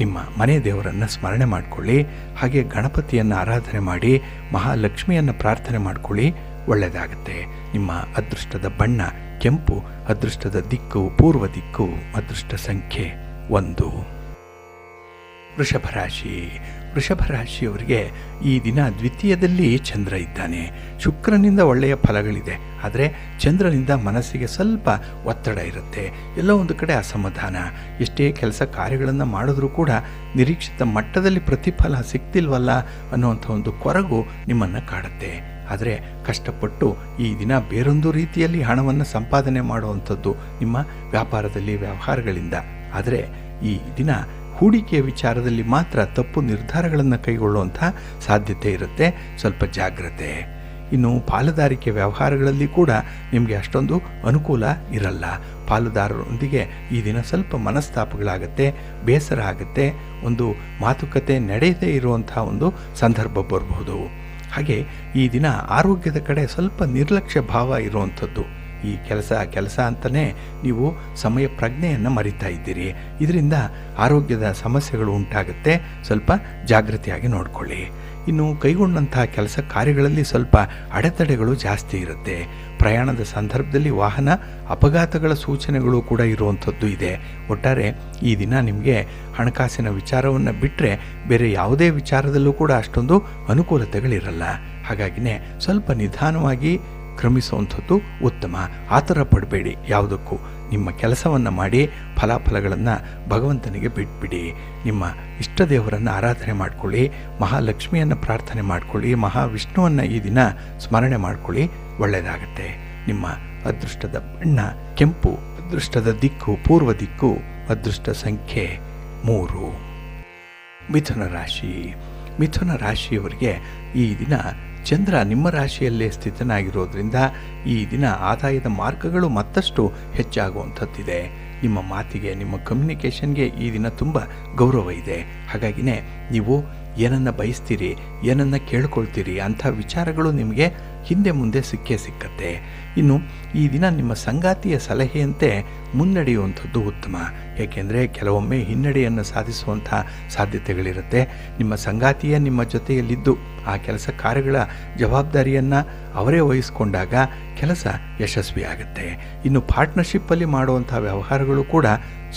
ನಿಮ್ಮ ಮನೆ ದೇವರನ್ನು ಸ್ಮರಣೆ ಮಾಡಿಕೊಳ್ಳಿ. ಹಾಗೆ ಗಣಪತಿಯನ್ನು ಆರಾಧನೆ ಮಾಡಿ, ಮಹಾಲಕ್ಷ್ಮಿಯನ್ನು ಪ್ರಾರ್ಥನೆ ಮಾಡಿಕೊಳ್ಳಿ. ಒಳ್ಳೆಯದಾಗುತ್ತೆ. ನಿಮ್ಮ ಅದೃಷ್ಟದ ಬಣ್ಣ ಕೆಂಪು, ಅದೃಷ್ಟದ ದಿಕ್ಕು ಪೂರ್ವ ದಿಕ್ಕು, ಅದೃಷ್ಟ ಸಂಖ್ಯೆ 1. ವೃಷಭ ರಾಶಿ. ವೃಷಭ ರಾಶಿಯವರಿಗೆ ಈ ದಿನ ದ್ವಿತೀಯದಲ್ಲಿ ಚಂದ್ರ ಇದ್ದಾನೆ. ಶುಕ್ರನಿಂದ ಒಳ್ಳೆಯ ಫಲಗಳಿದೆ, ಆದರೆ ಚಂದ್ರನಿಂದ ಮನಸ್ಸಿಗೆ ಸ್ವಲ್ಪ ಒತ್ತಡ ಇರುತ್ತೆ. ಎಲ್ಲೋ ಒಂದು ಕಡೆ ಅಸಮಾಧಾನ. ಎಷ್ಟೇ ಕೆಲಸ ಕಾರ್ಯಗಳನ್ನು ಮಾಡಿದ್ರೂ ಕೂಡ ನಿರೀಕ್ಷಿತ ಮಟ್ಟದಲ್ಲಿ ಪ್ರತಿಫಲ ಸಿಗ್ತಿಲ್ವಲ್ಲ ಅನ್ನುವಂಥ ಒಂದು ಕೊರಗು ನಿಮ್ಮನ್ನು ಕಾಡುತ್ತೆ. ಆದರೆ ಕಷ್ಟಪಟ್ಟು ಈ ದಿನ ಬೇರೊಂದು ರೀತಿಯಲ್ಲಿ ಹಣವನ್ನು ಸಂಪಾದನೆ ಮಾಡುವಂಥದ್ದು ನಿಮ್ಮ ವ್ಯಾಪಾರದಲ್ಲಿ, ವ್ಯವಹಾರಗಳಿಂದ. ಆದರೆ ಈ ದಿನ ಹೂಡಿಕೆಯ ವಿಚಾರದಲ್ಲಿ ಮಾತ್ರ ತಪ್ಪು ನಿರ್ಧಾರಗಳನ್ನು ಕೈಗೊಳ್ಳುವಂಥ ಸಾಧ್ಯತೆ ಇರುತ್ತೆ. ಸ್ವಲ್ಪ ಜಾಗ್ರತೆ. ಇನ್ನು ಪಾಲುದಾರಿಕೆ ವ್ಯವಹಾರಗಳಲ್ಲಿ ಕೂಡ ನಿಮಗೆ ಅಷ್ಟೊಂದು ಅನುಕೂಲ ಇರಲ್ಲ. ಪಾಲುದಾರರೊಂದಿಗೆ ಈ ದಿನ ಸ್ವಲ್ಪ ಮನಸ್ತಾಪಗಳಾಗತ್ತೆ, ಬೇಸರ ಆಗುತ್ತೆ, ಒಂದು ಮಾತುಕತೆ ನಡೆಯದೇ ಇರುವಂಥ ಒಂದು ಸಂದರ್ಭ ಬರಬಹುದು. ಹಾಗೆ ಈ ದಿನ ಆರೋಗ್ಯದ ಕಡೆ ಸ್ವಲ್ಪ ನಿರ್ಲಕ್ಷ್ಯ ಭಾವ ಇರುವಂಥದ್ದು. ಈ ಕೆಲಸ ಅಂತಲೇ ನೀವು ಸಮಯ ಪ್ರಜ್ಞೆಯನ್ನು ಮರಿತಾ ಇದ್ದೀರಿ. ಇದರಿಂದ ಆರೋಗ್ಯದ ಸಮಸ್ಯೆಗಳು ಉಂಟಾಗುತ್ತೆ. ಸ್ವಲ್ಪ ಜಾಗೃತಿಯಾಗಿ ನೋಡಿಕೊಳ್ಳಿ. ಇನ್ನು ಕೈಗೊಂಡಂಥ ಕೆಲಸ ಕಾರ್ಯಗಳಲ್ಲಿ ಸ್ವಲ್ಪ ಅಡೆತಡೆಗಳು ಜಾಸ್ತಿ ಇರುತ್ತೆ. ಪ್ರಯಾಣದ ಸಂದರ್ಭದಲ್ಲಿ ವಾಹನ ಅಪಘಾತಗಳ ಸೂಚನೆಗಳು ಕೂಡ ಇರುವಂಥದ್ದು ಇದೆ. ಒಟ್ಟಾರೆ ಈ ದಿನ ನಿಮಗೆ ಹಣಕಾಸಿನ ವಿಚಾರವನ್ನು ಬಿಟ್ಟರೆ ಬೇರೆ ಯಾವುದೇ ವಿಚಾರದಲ್ಲೂ ಕೂಡ ಅಷ್ಟೊಂದು ಅನುಕೂಲತೆಗಳಿರಲ್ಲ. ಹಾಗಾಗಿನೇ ಸ್ವಲ್ಪ ನಿಧಾನವಾಗಿ ಕ್ರಮಿಸುವಂಥದ್ದು ಉತ್ತಮ. ಆತರ ಪಡಬೇಡಿ ಯಾವುದಕ್ಕೂ. ನಿಮ್ಮ ಕೆಲಸವನ್ನು ಮಾಡಿ ಫಲಾಫಲಗಳನ್ನು ಭಗವಂತನಿಗೆ ಬಿಟ್ಬಿಡಿ. ನಿಮ್ಮ ಇಷ್ಟ ದೇವರನ್ನು ಆರಾಧನೆ ಮಾಡಿಕೊಳ್ಳಿ, ಮಹಾಲಕ್ಷ್ಮಿಯನ್ನು ಪ್ರಾರ್ಥನೆ ಮಾಡಿಕೊಳ್ಳಿ, ಮಹಾವಿಷ್ಣುವನ್ನು ಈ ದಿನ ಸ್ಮರಣೆ ಮಾಡಿಕೊಳ್ಳಿ. ಒಳ್ಳೆಯದಾಗತ್ತೆ. ನಿಮ್ಮ ಅದೃಷ್ಟದ ಬಣ್ಣ ಕೆಂಪು, ಅದೃಷ್ಟದ ದಿಕ್ಕು ಪೂರ್ವ ದಿಕ್ಕು, ಅದೃಷ್ಟ ಸಂಖ್ಯೆ 3. ಮಿಥುನ ರಾಶಿ. ಮಿಥುನ ರಾಶಿಯವರಿಗೆ ಈ ದಿನ ಚಂದ್ರ ನಿಮ್ಮ ರಾಶಿಯಲ್ಲೇ ಸ್ಥಿತನಾಗಿರೋದ್ರಿಂದ ಈ ದಿನ ಆದಾಯದ ಮಾರ್ಗಗಳು ಮತ್ತಷ್ಟು ಹೆಚ್ಚಾಗುವಂಥದ್ದಿದೆ. ನಿಮ್ಮ ಮಾತಿಗೆ, ನಿಮ್ಮ ಕಮ್ಯುನಿಕೇಷನ್ಗೆ ಈ ದಿನ ತುಂಬ ಗೌರವ ಇದೆ. ಹಾಗಾಗಿನೇ ನೀವು ಏನನ್ನು ಬಯಸ್ತೀರಿ, ಏನನ್ನು ಕೇಳ್ಕೊಳ್ತೀರಿ ಅಂಥ ವಿಚಾರಗಳು ನಿಮಗೆ ಹಿಂದೆ ಮುಂದೆ ಸಿಕ್ಕತ್ತೆ. ಇನ್ನು ಈ ದಿನ ನಿಮ್ಮ ಸಂಗಾತಿಯ ಸಲಹೆಯಂತೆ ಮುನ್ನಡೆಯುವಂಥದ್ದು ಉತ್ತಮ. ಏಕೆಂದರೆ ಕೆಲವೊಮ್ಮೆ ಹಿನ್ನಡೆಯನ್ನು ಸಾಧಿಸುವಂಥ ಸಾಧ್ಯತೆಗಳಿರುತ್ತೆ. ನಿಮ್ಮ ಸಂಗಾತಿಯೇ ನಿಮ್ಮ ಜೊತೆಯಲ್ಲಿದ್ದು ಆ ಕೆಲಸ ಕಾರ್ಯಗಳ ಜವಾಬ್ದಾರಿಯನ್ನು ಅವರೇ ವಹಿಸ್ಕೊಂಡಾಗ ಕೆಲಸ ಯಶಸ್ವಿಯಾಗುತ್ತೆ. ಇನ್ನು ಪಾರ್ಟ್ನರ್ಶಿಪ್ಪಲ್ಲಿ ಮಾಡುವಂಥ ವ್ಯವಹಾರಗಳು ಕೂಡ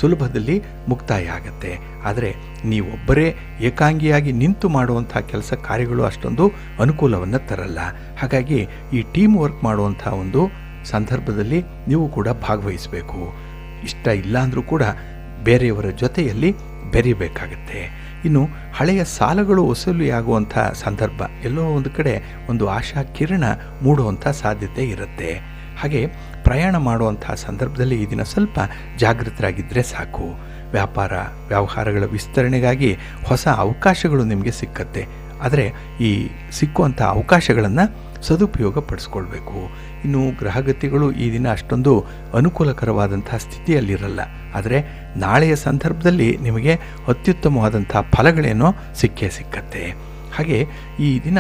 ಸುಲಭದಲ್ಲಿ ಮುಕ್ತಾಯ ಆಗುತ್ತೆ. ಆದರೆ ನೀವೊಬ್ಬರೇ ಏಕಾಂಗಿಯಾಗಿ ನಿಂತು ಮಾಡುವಂಥ ಕೆಲಸ ಕಾರ್ಯಗಳು ಅಷ್ಟೊಂದು ಅನುಕೂಲವನ್ನು ತರಲ್ಲ. ಹಾಗಾಗಿ ಈ ಟೀಮ್ ವರ್ಕ್ ಮಾಡುವಂಥ ಒಂದು ಸಂದರ್ಭದಲ್ಲಿ ನೀವು ಕೂಡ ಭಾಗವಹಿಸಬೇಕು. ಇಷ್ಟ ಇಲ್ಲ ಅಂದರೂ ಕೂಡ ಬೇರೆಯವರ ಜೊತೆಯಲ್ಲಿ ಬೆರೀಬೇಕಾಗತ್ತೆ. ಇನ್ನು ಹಳೆಯ ಸಾಲಗಳು ವಸೂಲಿಯಾಗುವಂಥ ಸಂದರ್ಭ, ಎಲ್ಲೋ ಒಂದು ಕಡೆ ಒಂದು ಆಶಾ ಕಿರಣ ಮೂಡುವಂಥ ಸಾಧ್ಯತೆ ಇರುತ್ತೆ. ಹಾಗೆ ಪ್ರಯಾಣ ಮಾಡುವಂಥ ಸಂದರ್ಭದಲ್ಲಿ ಈ ದಿನ ಸ್ವಲ್ಪ ಜಾಗೃತರಾಗಿದ್ದರೆ ಸಾಕು. ವ್ಯವಹಾರಗಳ ವಿಸ್ತರಣೆಗಾಗಿ ಹೊಸ ಅವಕಾಶಗಳು ನಿಮಗೆ ಸಿಕ್ಕತ್ತೆ. ಆದರೆ ಈ ಸಿಕ್ಕುವಂಥ ಅವಕಾಶಗಳನ್ನು ಸದುಪಯೋಗ ಪಡಿಸ್ಕೊಳ್ಬೇಕು. ಇನ್ನು ಗ್ರಹಗತಿಗಳು ಈ ದಿನ ಅಷ್ಟೊಂದು ಅನುಕೂಲಕರವಾದಂಥ ಸ್ಥಿತಿಯಲ್ಲಿರಲ್ಲ. ಆದರೆ ನಾಳೆಯ ಸಂದರ್ಭದಲ್ಲಿ ನಿಮಗೆ ಅತ್ಯುತ್ತಮವಾದಂಥ ಫಲಗಳೇನೋ ಸಿಕ್ಕತ್ತೆ. ಹಾಗೆ ಈ ದಿನ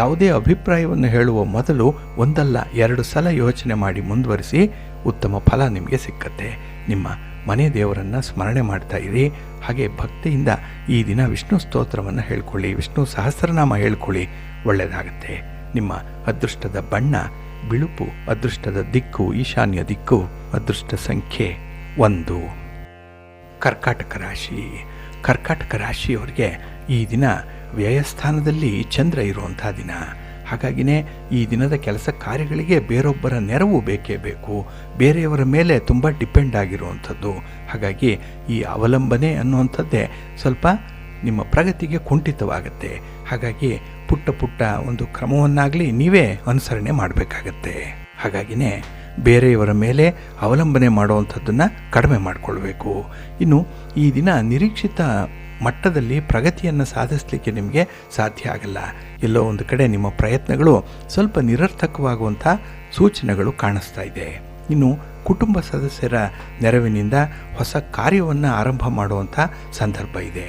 ಯಾವುದೇ ಅಭಿಪ್ರಾಯವನ್ನು ಹೇಳುವ ಮೊದಲು ಒಂದಲ್ಲ 2 ಸಲ ಯೋಚನೆ ಮಾಡಿ ಮುಂದುವರಿಸಿ, ಉತ್ತಮ ಫಲ ನಿಮಗೆ ಸಿಕ್ಕತ್ತೆ. ನಿಮ್ಮ ಮನೆ ದೇವರನ್ನು ಸ್ಮರಣೆ ಮಾಡ್ತಾ ಇರಿ. ಹಾಗೆ ಭಕ್ತಿಯಿಂದ ಈ ದಿನ ವಿಷ್ಣು ಸ್ತೋತ್ರವನ್ನು ಹೇಳ್ಕೊಳ್ಳಿ, ವಿಷ್ಣು ಸಹಸ್ರನಾಮ ಹೇಳ್ಕೊಳ್ಳಿ, ಒಳ್ಳೆಯದಾಗುತ್ತೆ. ನಿಮ್ಮ ಅದೃಷ್ಟದ ಬಣ್ಣ ಬಿಳುಪು, ಅದೃಷ್ಟದ ದಿಕ್ಕು ಈಶಾನ್ಯ ದಿಕ್ಕು, ಅದೃಷ್ಟ ಸಂಖ್ಯೆ 1. ಕರ್ಕಾಟಕ ರಾಶಿಯವರಿಗೆ ಈ ದಿನ ವ್ಯಯಸ್ಥಾನದಲ್ಲಿ ಚಂದ್ರ ಇರುವಂಥ ದಿನ. ಹಾಗಾಗಿನೇ ಈ ದಿನದ ಕೆಲಸ ಕಾರ್ಯಗಳಿಗೆ ಬೇರೊಬ್ಬರ ನೆರವು ಬೇಕೇ ಬೇಕು. ಬೇರೆಯವರ ಮೇಲೆ ತುಂಬ ಡಿಪೆಂಡ್ ಆಗಿರುವಂಥದ್ದು. ಹಾಗಾಗಿ ಈ ಅವಲಂಬನೆ ಅನ್ನುವಂಥದ್ದೇ ಸ್ವಲ್ಪ ನಿಮ್ಮ ಪ್ರಗತಿಗೆ ಕುಂಠಿತವಾಗುತ್ತೆ. ಹಾಗಾಗಿ ಪುಟ್ಟ ಒಂದು ಕ್ರಮವನ್ನಾಗಲಿ ನೀವೇ ಅನುಸರಣೆ ಮಾಡಬೇಕಾಗತ್ತೆ. ಹಾಗಾಗಿನೇ ಬೇರೆಯವರ ಮೇಲೆ ಅವಲಂಬನೆ ಮಾಡುವಂಥದ್ದನ್ನು ಕಡಿಮೆ ಮಾಡಿಕೊಳ್ಬೇಕು. ಇನ್ನು ಈ ದಿನ ನಿರೀಕ್ಷಿತ ಮಟ್ಟದಲ್ಲಿ ಪ್ರಗತಿಯನ್ನು ಸಾಧಿಸಲಿಕ್ಕೆ ನಿಮಗೆ ಸಾಧ್ಯ ಆಗಲ್ಲ. ಎಲ್ಲೋ ಒಂದು ಕಡೆ ನಿಮ್ಮ ಪ್ರಯತ್ನಗಳು ಸ್ವಲ್ಪ ನಿರರ್ಥಕವಾಗುವಂಥ ಸೂಚನೆಗಳು ಕಾಣಿಸ್ತಾ ಇದೆ. ಇನ್ನು ಕುಟುಂಬ ಸದಸ್ಯರ ನೆರವಿನಿಂದ ಹೊಸ ಕಾರ್ಯವನ್ನು ಆರಂಭ ಮಾಡುವಂಥ ಸಂದರ್ಭ ಇದೆ.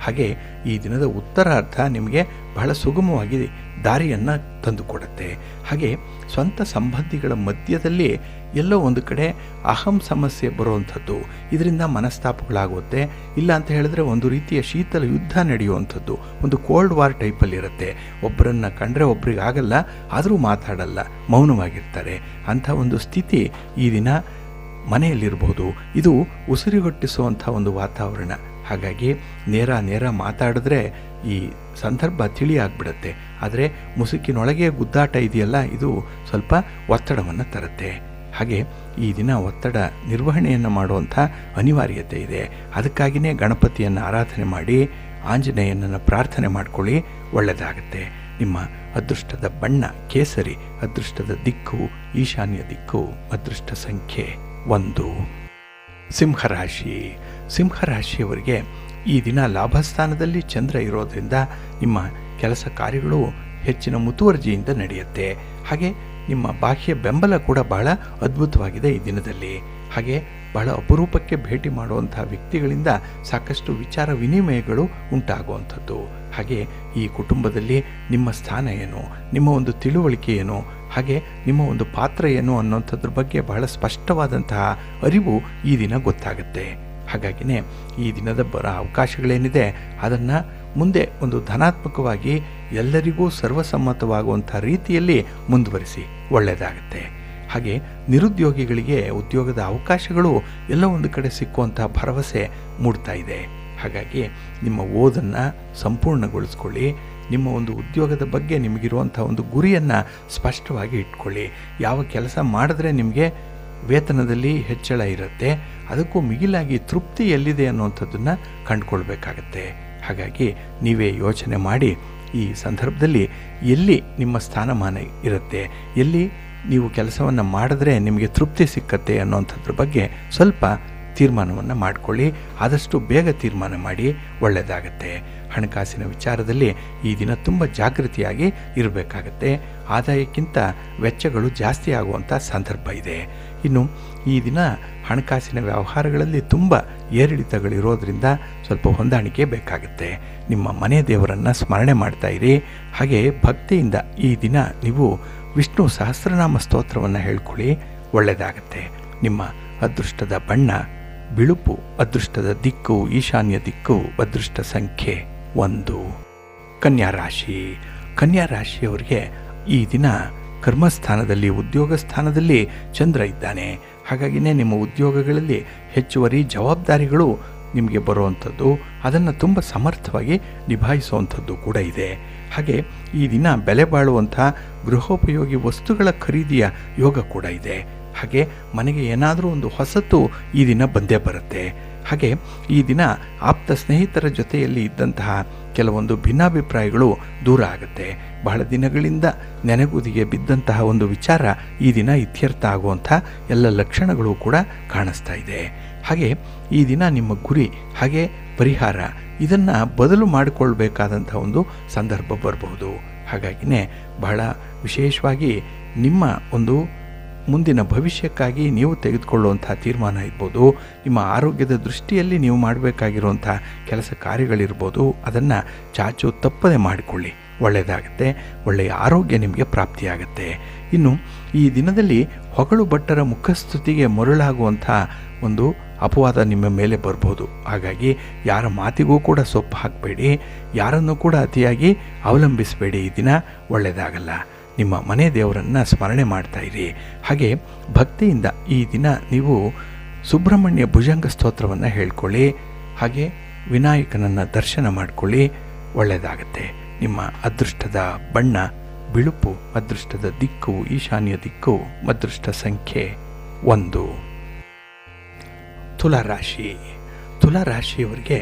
ಹಾಗೆ ಈ ದಿನದ ಉತ್ತರಾರ್ಧ ನಿಮಗೆ ಬಹಳ ಸುಗಮವಾಗಿ ದಾರಿಯನ್ನು ತಂದುಕೊಡುತ್ತೆ. ಹಾಗೆ ಸ್ವಂತ ಸಂಬಂಧಿಗಳ ಮಧ್ಯದಲ್ಲಿ ಎಲ್ಲೋ ಒಂದು ಕಡೆ ಅಹಂ ಸಮಸ್ಯೆ ಬರುವಂಥದ್ದು, ಇದರಿಂದ ಮನಸ್ತಾಪಗಳಾಗುತ್ತೆ. ಇಲ್ಲ ಅಂತ ಹೇಳಿದ್ರೆ ಒಂದು ರೀತಿಯ ಶೀತಲ ಯುದ್ಧ ನಡೆಯುವಂಥದ್ದು, ಒಂದು ಕೋಲ್ಡ್ ವಾರ್ ಟೈಪಲ್ಲಿರುತ್ತೆ. ಒಬ್ಬರನ್ನು ಕಂಡ್ರೆ ಒಬ್ರಿಗೆ ಆಗಲ್ಲ, ಆದರೂ ಮಾತಾಡಲ್ಲ, ಮೌನವಾಗಿರ್ತಾರೆ. ಅಂಥ ಒಂದು ಸ್ಥಿತಿ ಈ ದಿನ ಮನೆಯಲ್ಲಿರ್ಬೋದು. ಇದು ಉಸಿರುಗಟ್ಟಿಸುವಂಥ ಒಂದು ವಾತಾವರಣ. ಹಾಗಾಗಿ ನೇರ ಮಾತಾಡಿದ್ರೆ ಈ ಸಂದರ್ಭ ತಿಳಿಯಾಗ್ಬಿಡುತ್ತೆ. ಆದರೆ ಮುಸುಕಿನೊಳಗೆ ಗುದ್ದಾಟ ಇದೆಯಲ್ಲ, ಇದು ಸ್ವಲ್ಪ ಒತ್ತಡವನ್ನು ತರುತ್ತೆ. ಹಾಗೆ ಈ ದಿನ ಒತ್ತಡ ನಿರ್ವಹಣೆಯನ್ನು ಮಾಡುವಂಥ ಅನಿವಾರ್ಯತೆ ಇದೆ. ಅದಕ್ಕಾಗಿಯೇ ಗಣಪತಿಯನ್ನು ಆರಾಧನೆ ಮಾಡಿ ಆಂಜನೇಯನನ್ನು ಪ್ರಾರ್ಥನೆ ಮಾಡ್ಕೊಳ್ಳಿ, ಒಳ್ಳೆಯದಾಗುತ್ತೆ. ನಿಮ್ಮ ಅದೃಷ್ಟದ ಬಣ್ಣ ಕೇಸರಿ, ಅದೃಷ್ಟದ ದಿಕ್ಕು ಈಶಾನ್ಯ ದಿಕ್ಕು, ಅದೃಷ್ಟ ಸಂಖ್ಯೆ 1. ಸಿಂಹರಾಶಿಯವರಿಗೆ ಈ ದಿನ ಲಾಭಸ್ಥಾನದಲ್ಲಿ ಚಂದ್ರ ಇರೋದ್ರಿಂದ ನಿಮ್ಮ ಕೆಲಸ ಕಾರ್ಯಗಳು ಹೆಚ್ಚಿನ ಮುತುವರ್ಜಿಯಿಂದ ನಡೆಯುತ್ತೆ. ಹಾಗೆ ನಿಮ್ಮ ಬಾಹ್ಯ ಬೆಂಬಲ ಕೂಡ ಬಹಳ ಅದ್ಭುತವಾಗಿದೆ ಈ ದಿನದಲ್ಲಿ. ಹಾಗೆ ಬಹಳ ಅಪರೂಪಕ್ಕೆ ಭೇಟಿ ಮಾಡುವಂಥ ವ್ಯಕ್ತಿಗಳಿಂದ ಸಾಕಷ್ಟು ವಿಚಾರ ವಿನಿಮಯಗಳು ಉಂಟಾಗುವಂಥದ್ದು. ಹಾಗೆ ಈ ಕುಟುಂಬದಲ್ಲಿ ನಿಮ್ಮ ಸ್ಥಾನ ಏನು, ನಿಮ್ಮ ಒಂದು ತಿಳುವಳಿಕೆ ಏನು, ಹಾಗೆ ನಿಮ್ಮ ಒಂದು ಪಾತ್ರ ಏನು ಅನ್ನೋಂಥದ್ರ ಬಗ್ಗೆ ಬಹಳ ಸ್ಪಷ್ಟವಾದಂತಹ ಅರಿವು ಈ ದಿನ ಗೊತ್ತಾಗುತ್ತೆ. ಹಾಗಾಗಿನೇ ಈ ದಿನದ ಅವಕಾಶಗಳೇನಿದೆ ಅದನ್ನು ಮುಂದೆ ಒಂದು ಧನಾತ್ಮಕವಾಗಿ ಎಲ್ಲರಿಗೂ ಸರ್ವಸಮ್ಮತವಾಗುವಂಥ ರೀತಿಯಲ್ಲಿ ಮುಂದುವರಿಸಿ, ಒಳ್ಳೆಯದಾಗುತ್ತೆ. ಹಾಗೆ ನಿರುದ್ಯೋಗಿಗಳಿಗೆ ಉದ್ಯೋಗದ ಅವಕಾಶಗಳು ಎಲ್ಲ ಒಂದು ಕಡೆ ಸಿಕ್ಕುವಂಥ ಭರವಸೆ ಮೂಡ್ತಾ ಇದೆ. ಹಾಗಾಗಿ ನಿಮ್ಮ ಓದನ್ನು ಸಂಪೂರ್ಣಗೊಳಿಸ್ಕೊಳ್ಳಿ. ನಿಮ್ಮ ಒಂದು ಉದ್ಯೋಗದ ಬಗ್ಗೆ ನಿಮಗಿರುವಂಥ ಒಂದು ಗುರಿಯನ್ನು ಸ್ಪಷ್ಟವಾಗಿ ಇಟ್ಕೊಳ್ಳಿ. ಯಾವ ಕೆಲಸ ಮಾಡಿದ್ರೆ ನಿಮಗೆ ವೇತನದಲ್ಲಿ ಹೆಚ್ಚಳ ಇರುತ್ತೆ, ಅದಕ್ಕೂ ಮಿಗಿಲಾಗಿ ತೃಪ್ತಿ ಎಲ್ಲಿದೆ ಅನ್ನುವಂಥದ್ದನ್ನು ಕಂಡುಕೊಳ್ಬೇಕಾಗತ್ತೆ. ಹಾಗಾಗಿ ನೀವೇ ಯೋಚನೆ ಮಾಡಿ ಈ ಸಂದರ್ಭದಲ್ಲಿ ಎಲ್ಲಿ ನಿಮ್ಮ ಸ್ಥಾನಮಾನ ಇರುತ್ತೆ, ಎಲ್ಲಿ ನೀವು ಕೆಲಸವನ್ನು ಮಾಡಿದ್ರೆ ನಿಮಗೆ ತೃಪ್ತಿ ಸಿಕ್ಕತ್ತೆ ಅನ್ನೋಂಥದ್ರ ಬಗ್ಗೆ ಸ್ವಲ್ಪ ತೀರ್ಮಾನವನ್ನು ಮಾಡಿಕೊಳ್ಳಿ. ಆದಷ್ಟು ಬೇಗ ತೀರ್ಮಾನ ಮಾಡಿ, ಒಳ್ಳೆಯದಾಗತ್ತೆ. ಹಣಕಾಸಿನ ವಿಚಾರದಲ್ಲಿ ಈ ದಿನ ತುಂಬ ಜಾಗೃತಿಯಾಗಿ ಇರಬೇಕಾಗತ್ತೆ. ಆದಾಯಕ್ಕಿಂತ ವೆಚ್ಚಗಳು ಜಾಸ್ತಿ ಆಗುವಂಥ ಸಂದರ್ಭ ಇದೆ. ಇನ್ನು ಈ ದಿನ ಹಣಕಾಸಿನ ವ್ಯವಹಾರಗಳಲ್ಲಿ ತುಂಬ ಏರಿಳಿತಗಳಿರೋದ್ರಿಂದ ಸ್ವಲ್ಪ ಹೊಂದಾಣಿಕೆ ಬೇಕಾಗುತ್ತೆ. ನಿಮ್ಮ ಮನೆ ದೇವರನ್ನು ಸ್ಮರಣೆ ಮಾಡ್ತಾ ಇರಿ. ಹಾಗೆ ಭಕ್ತಿಯಿಂದ ಈ ದಿನ ನೀವು ವಿಷ್ಣು ಸಹಸ್ರನಾಮ ಸ್ತೋತ್ರವನ್ನು ಹೇಳ್ಕೊಳ್ಳಿ, ಒಳ್ಳೆಯದಾಗತ್ತೆ. ನಿಮ್ಮ ಅದೃಷ್ಟದ ಬಣ್ಣ ಬಿಳುಪು, ಅದೃಷ್ಟದ ದಿಕ್ಕು ಈಶಾನ್ಯ ದಿಕ್ಕು, ಅದೃಷ್ಟ ಸಂಖ್ಯೆ 1. ಕನ್ಯಾ ರಾಶಿಯವರಿಗೆ ಈ ದಿನ ಕರ್ಮಸ್ಥಾನದಲ್ಲಿ, ಉದ್ಯೋಗ ಸ್ಥಾನದಲ್ಲಿ ಚಂದ್ರ ಇದ್ದಾನೆ. ಹಾಗಾಗಿನೇ ನಿಮ್ಮ ಉದ್ಯೋಗಗಳಲ್ಲಿ ಹೆಚ್ಚುವರಿ ಜವಾಬ್ದಾರಿಗಳು ನಿಮಗೆ ಬರುವಂಥದ್ದು, ಅದನ್ನು ತುಂಬ ಸಮರ್ಥವಾಗಿ ನಿಭಾಯಿಸುವಂಥದ್ದು ಕೂಡ ಇದೆ. ಹಾಗೆ ಈ ದಿನ ಬೆಲೆ ಬಾಳುವಂಥ ಗೃಹೋಪಯೋಗಿ ವಸ್ತುಗಳ ಖರೀದಿಯ ಯೋಗ ಕೂಡ ಇದೆ. ಹಾಗೆ ಮನೆಗೆ ಏನಾದರೂ ಒಂದು ಹೊಸತು ಈ ದಿನ ಬಂದೇ ಬರುತ್ತೆ. ಹಾಗೆ ಈ ದಿನ ಆಪ್ತ ಸ್ನೇಹಿತರ ಜೊತೆಯಲ್ಲಿ ಇದ್ದಂತಹ ಕೆಲವೊಂದು ಭಿನ್ನಾಭಿಪ್ರಾಯಗಳು ದೂರ ಆಗುತ್ತೆ. ಬಹಳ ದಿನಗಳಿಂದ ನೆನೆಗುದಿಗೆ ಬಿದ್ದಂತಹ ಒಂದು ವಿಚಾರ ಈ ದಿನ ಇತ್ಯರ್ಥ ಆಗುವಂಥ ಎಲ್ಲ ಲಕ್ಷಣಗಳು ಕೂಡ ಕಾಣಿಸ್ತಾ ಇದೆ. ಹಾಗೆ ಈ ದಿನ ನಿಮ್ಮ ಗುರಿ ಹಾಗೆ ಪರಿಹಾರ ಇದನ್ನು ಬದಲು ಮಾಡಿಕೊಳ್ಬೇಕಾದಂಥ ಒಂದು ಸಂದರ್ಭ ಬರಬಹುದು. ಹಾಗಾಗಿನೇ ಬಹಳ ವಿಶೇಷವಾಗಿ ನಿಮ್ಮ ಒಂದು ಮುಂದಿನ ಭವಿಷ್ಯಕ್ಕಾಗಿ ನೀವು ತೆಗೆದುಕೊಳ್ಳುವಂಥ ತೀರ್ಮಾನ ಇರ್ಬೋದು, ನಿಮ್ಮ ಆರೋಗ್ಯದ ದೃಷ್ಟಿಯಲ್ಲಿ ನೀವು ಮಾಡಬೇಕಾಗಿರುವಂಥ ಕೆಲಸ ಕಾರ್ಯಗಳಿರ್ಬೋದು, ಅದನ್ನು ಚಾಚು ತಪ್ಪದೆ ಮಾಡಿಕೊಳ್ಳಿ, ಒಳ್ಳೆಯದಾಗತ್ತೆ. ಒಳ್ಳೆಯ ಆರೋಗ್ಯ ನಿಮಗೆ ಪ್ರಾಪ್ತಿಯಾಗತ್ತೆ. ಇನ್ನು ಈ ದಿನದಲ್ಲಿ ಹೊಗಳು ಭಟ್ಟರ ಮುಖಸ್ತುತಿಗೆ ಮರುಳಾಗುವಂಥ ಒಂದು ಅಪವಾದ ನಿಮ್ಮ ಮೇಲೆ ಬರ್ಬೋದು. ಹಾಗಾಗಿ ಯಾರ ಮಾತಿಗೂ ಕೂಡ ಸೊಪ್ಪು ಹಾಕಬೇಡಿ, ಯಾರನ್ನು ಕೂಡ ಅತಿಯಾಗಿ ಅವಲಂಬಿಸಬೇಡಿ. ಈ ದಿನ ಒಳ್ಳೆಯದಾಗಲ್ಲ. ನಿಮ್ಮ ಮನೆ ದೇವರನ್ನು ಸ್ಮರಣೆ ಮಾಡ್ತಾ ಇರಿ. ಹಾಗೆ ಭಕ್ತಿಯಿಂದ ಈ ದಿನ ನೀವು ಸುಬ್ರಹ್ಮಣ್ಯ ಭುಜಂಗ ಸ್ತೋತ್ರವನ್ನು ಹೇಳ್ಕೊಳ್ಳಿ. ಹಾಗೆ ವಿನಾಯಕನನ್ನು ದರ್ಶನ ಮಾಡಿಕೊಳ್ಳಿ, ಒಳ್ಳೆಯದಾಗತ್ತೆ. ನಿಮ್ಮ ಅದೃಷ್ಟದ ಬಣ್ಣ ಬಿಳುಪು, ಅದೃಷ್ಟದ ದಿಕ್ಕು ಈಶಾನ್ಯ ದಿಕ್ಕು, ಅದೃಷ್ಟ ಸಂಖ್ಯೆ 1. ತುಲಾರಾಶಿ. ತುಲಾರಾಶಿಯವರಿಗೆ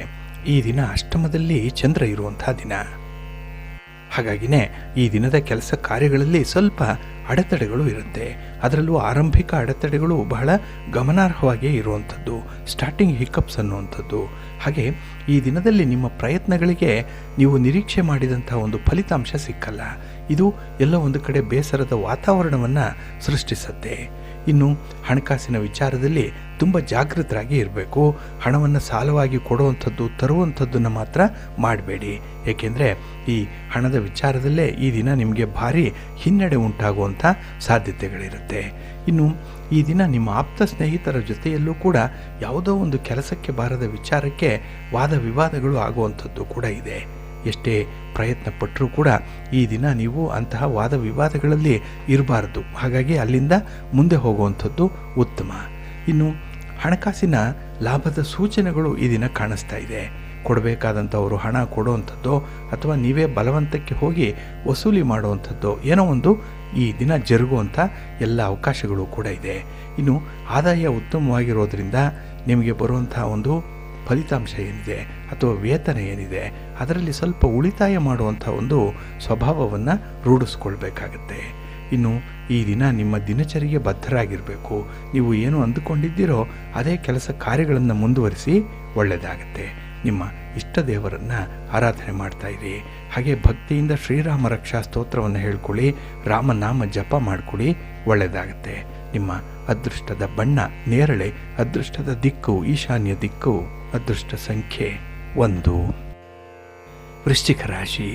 ಈ ದಿನ ಅಷ್ಟಮದಲ್ಲಿ ಚಂದ್ರ ಇರುವಂಥ ದಿನ. ಹಾಗಾಗಿನೇ ಈ ದಿನದ ಕೆಲಸ ಕಾರ್ಯಗಳಲ್ಲಿ ಸ್ವಲ್ಪ ಅಡೆತಡೆಗಳು ಇರುತ್ತೆ. ಅದರಲ್ಲೂ ಆರಂಭಿಕ ಅಡೆತಡೆಗಳು ಬಹಳ ಗಮನಾರ್ಹವಾಗಿ ಇರುವಂಥದ್ದು, ಸ್ಟಾರ್ಟಿಂಗ್ ಹಿಕಪ್ಸ್ ಅನ್ನುವಂಥದ್ದು. ಹಾಗೆ ಈ ದಿನದಲ್ಲಿ ನಿಮ್ಮ ಪ್ರಯತ್ನಗಳಿಗೆ ನೀವು ನಿರೀಕ್ಷೆ ಮಾಡಿದಂಥ ಒಂದು ಫಲಿತಾಂಶ ಸಿಕ್ಕಲ್ಲ. ಇದು ಎಲ್ಲ ಒಂದು ಕಡೆ ಬೇಸರದ ವಾತಾವರಣವನ್ನು ಸೃಷ್ಟಿಸುತ್ತೆ. ಇನ್ನು ಹಣಕಾಸಿನ ವಿಚಾರದಲ್ಲಿ ತುಂಬ ಜಾಗೃತರಾಗಿ ಇರಬೇಕು. ಹಣವನ್ನು ಸಾಲವಾಗಿ ಕೊಡುವಂಥದ್ದು ತರುವಂಥದ್ದನ್ನು ಮಾತ್ರ ಮಾಡಬೇಡಿ. ಏಕೆಂದರೆ ಈ ಹಣದ ವಿಚಾರದಲ್ಲೇ ಈ ದಿನ ನಿಮಗೆ ಭಾರಿ ಹಿನ್ನಡೆ ಉಂಟಾಗುವಂಥ ಸಾಧ್ಯತೆಗಳಿರುತ್ತೆ. ಇನ್ನು ಈ ದಿನ ನಿಮ್ಮ ಆಪ್ತ ಸ್ನೇಹಿತರ ಜೊತೆಯಲ್ಲೂ ಕೂಡ ಯಾವುದೋ ಒಂದು ಕೆಲಸಕ್ಕೆ ಬಾರದ ವಿಚಾರಕ್ಕೆ ವಾದ ವಿವಾದಗಳು ಆಗುವಂಥದ್ದು ಕೂಡ ಇದೆ. ಎಷ್ಟೇ ಪ್ರಯತ್ನ ಪಟ್ಟರೂ ಕೂಡ ಈ ದಿನ ನೀವು ಅಂತಹ ವಾದ ವಿವಾದಗಳಲ್ಲಿ ಇರಬಾರ್ದು. ಹಾಗಾಗಿ ಅಲ್ಲಿಂದ ಮುಂದೆ ಹೋಗುವಂಥದ್ದು ಉತ್ತಮ. ಇನ್ನು ಹಣಕಾಸಿನ ಲಾಭದ ಸೂಚನೆಗಳು ಈ ದಿನ ಕಾಣಿಸ್ತಾ ಇದೆ. ಕೊಡಬೇಕಾದಂಥವರು ಹಣ ಕೊಡುವಂಥದ್ದು ಅಥವಾ ನೀವೇ ಬಲವಂತಕ್ಕೆ ಹೋಗಿ ವಸೂಲಿ ಮಾಡುವಂಥದ್ದು ಏನೋ ಒಂದು ಈ ದಿನ ಜರುಗುವಂಥ ಎಲ್ಲ ಅವಕಾಶಗಳು ಕೂಡ ಇದೆ. ಇನ್ನು ಆದಾಯ ಉತ್ತಮವಾಗಿರೋದ್ರಿಂದ ನಿಮಗೆ ಬರುವಂಥ ಒಂದು ಫಲಿತಾಂಶ ಏನಿದೆ ಅಥವಾ ವೇತನ ಏನಿದೆ ಅದರಲ್ಲಿ ಸ್ವಲ್ಪ ಉಳಿತಾಯ ಮಾಡುವಂಥ ಒಂದು ಸ್ವಭಾವವನ್ನು ರೂಢಿಸ್ಕೊಳ್ಬೇಕಾಗತ್ತೆ. ಇನ್ನು ಈ ದಿನ ನಿಮ್ಮ ದಿನಚರಿಗೆ ಬದ್ಧರಾಗಿರಬೇಕು. ನೀವು ಏನು ಅಂದುಕೊಂಡಿದ್ದೀರೋ ಅದೇ ಕೆಲಸ ಕಾರ್ಯಗಳನ್ನು ಮುಂದುವರಿಸಿ, ಒಳ್ಳೆಯದಾಗತ್ತೆ. ನಿಮ್ಮ ಇಷ್ಟ ದೇವರನ್ನು ಆರಾಧನೆ ಮಾಡ್ತಾ ಇರಿ. ಹಾಗೆ ಭಕ್ತಿಯಿಂದ ಶ್ರೀರಾಮ ರಕ್ಷಾ ಸ್ತೋತ್ರವನ್ನು ಹೇಳ್ಕೊಳ್ಳಿ, ರಾಮನಾಮ ಜಪ ಮಾಡ್ಕೊಳ್ಳಿ, ಒಳ್ಳೆಯದಾಗತ್ತೆ. ನಿಮ್ಮ ಅದೃಷ್ಟದ ಬಣ್ಣ ನೇರಳೆ, ಅದೃಷ್ಟದ ದಿಕ್ಕು ಈಶಾನ್ಯ ದಿಕ್ಕು, ಅದೃಷ್ಟ ಸಂಖ್ಯೆ 1. ವೃಶ್ಚಿಕ ರಾಶಿ.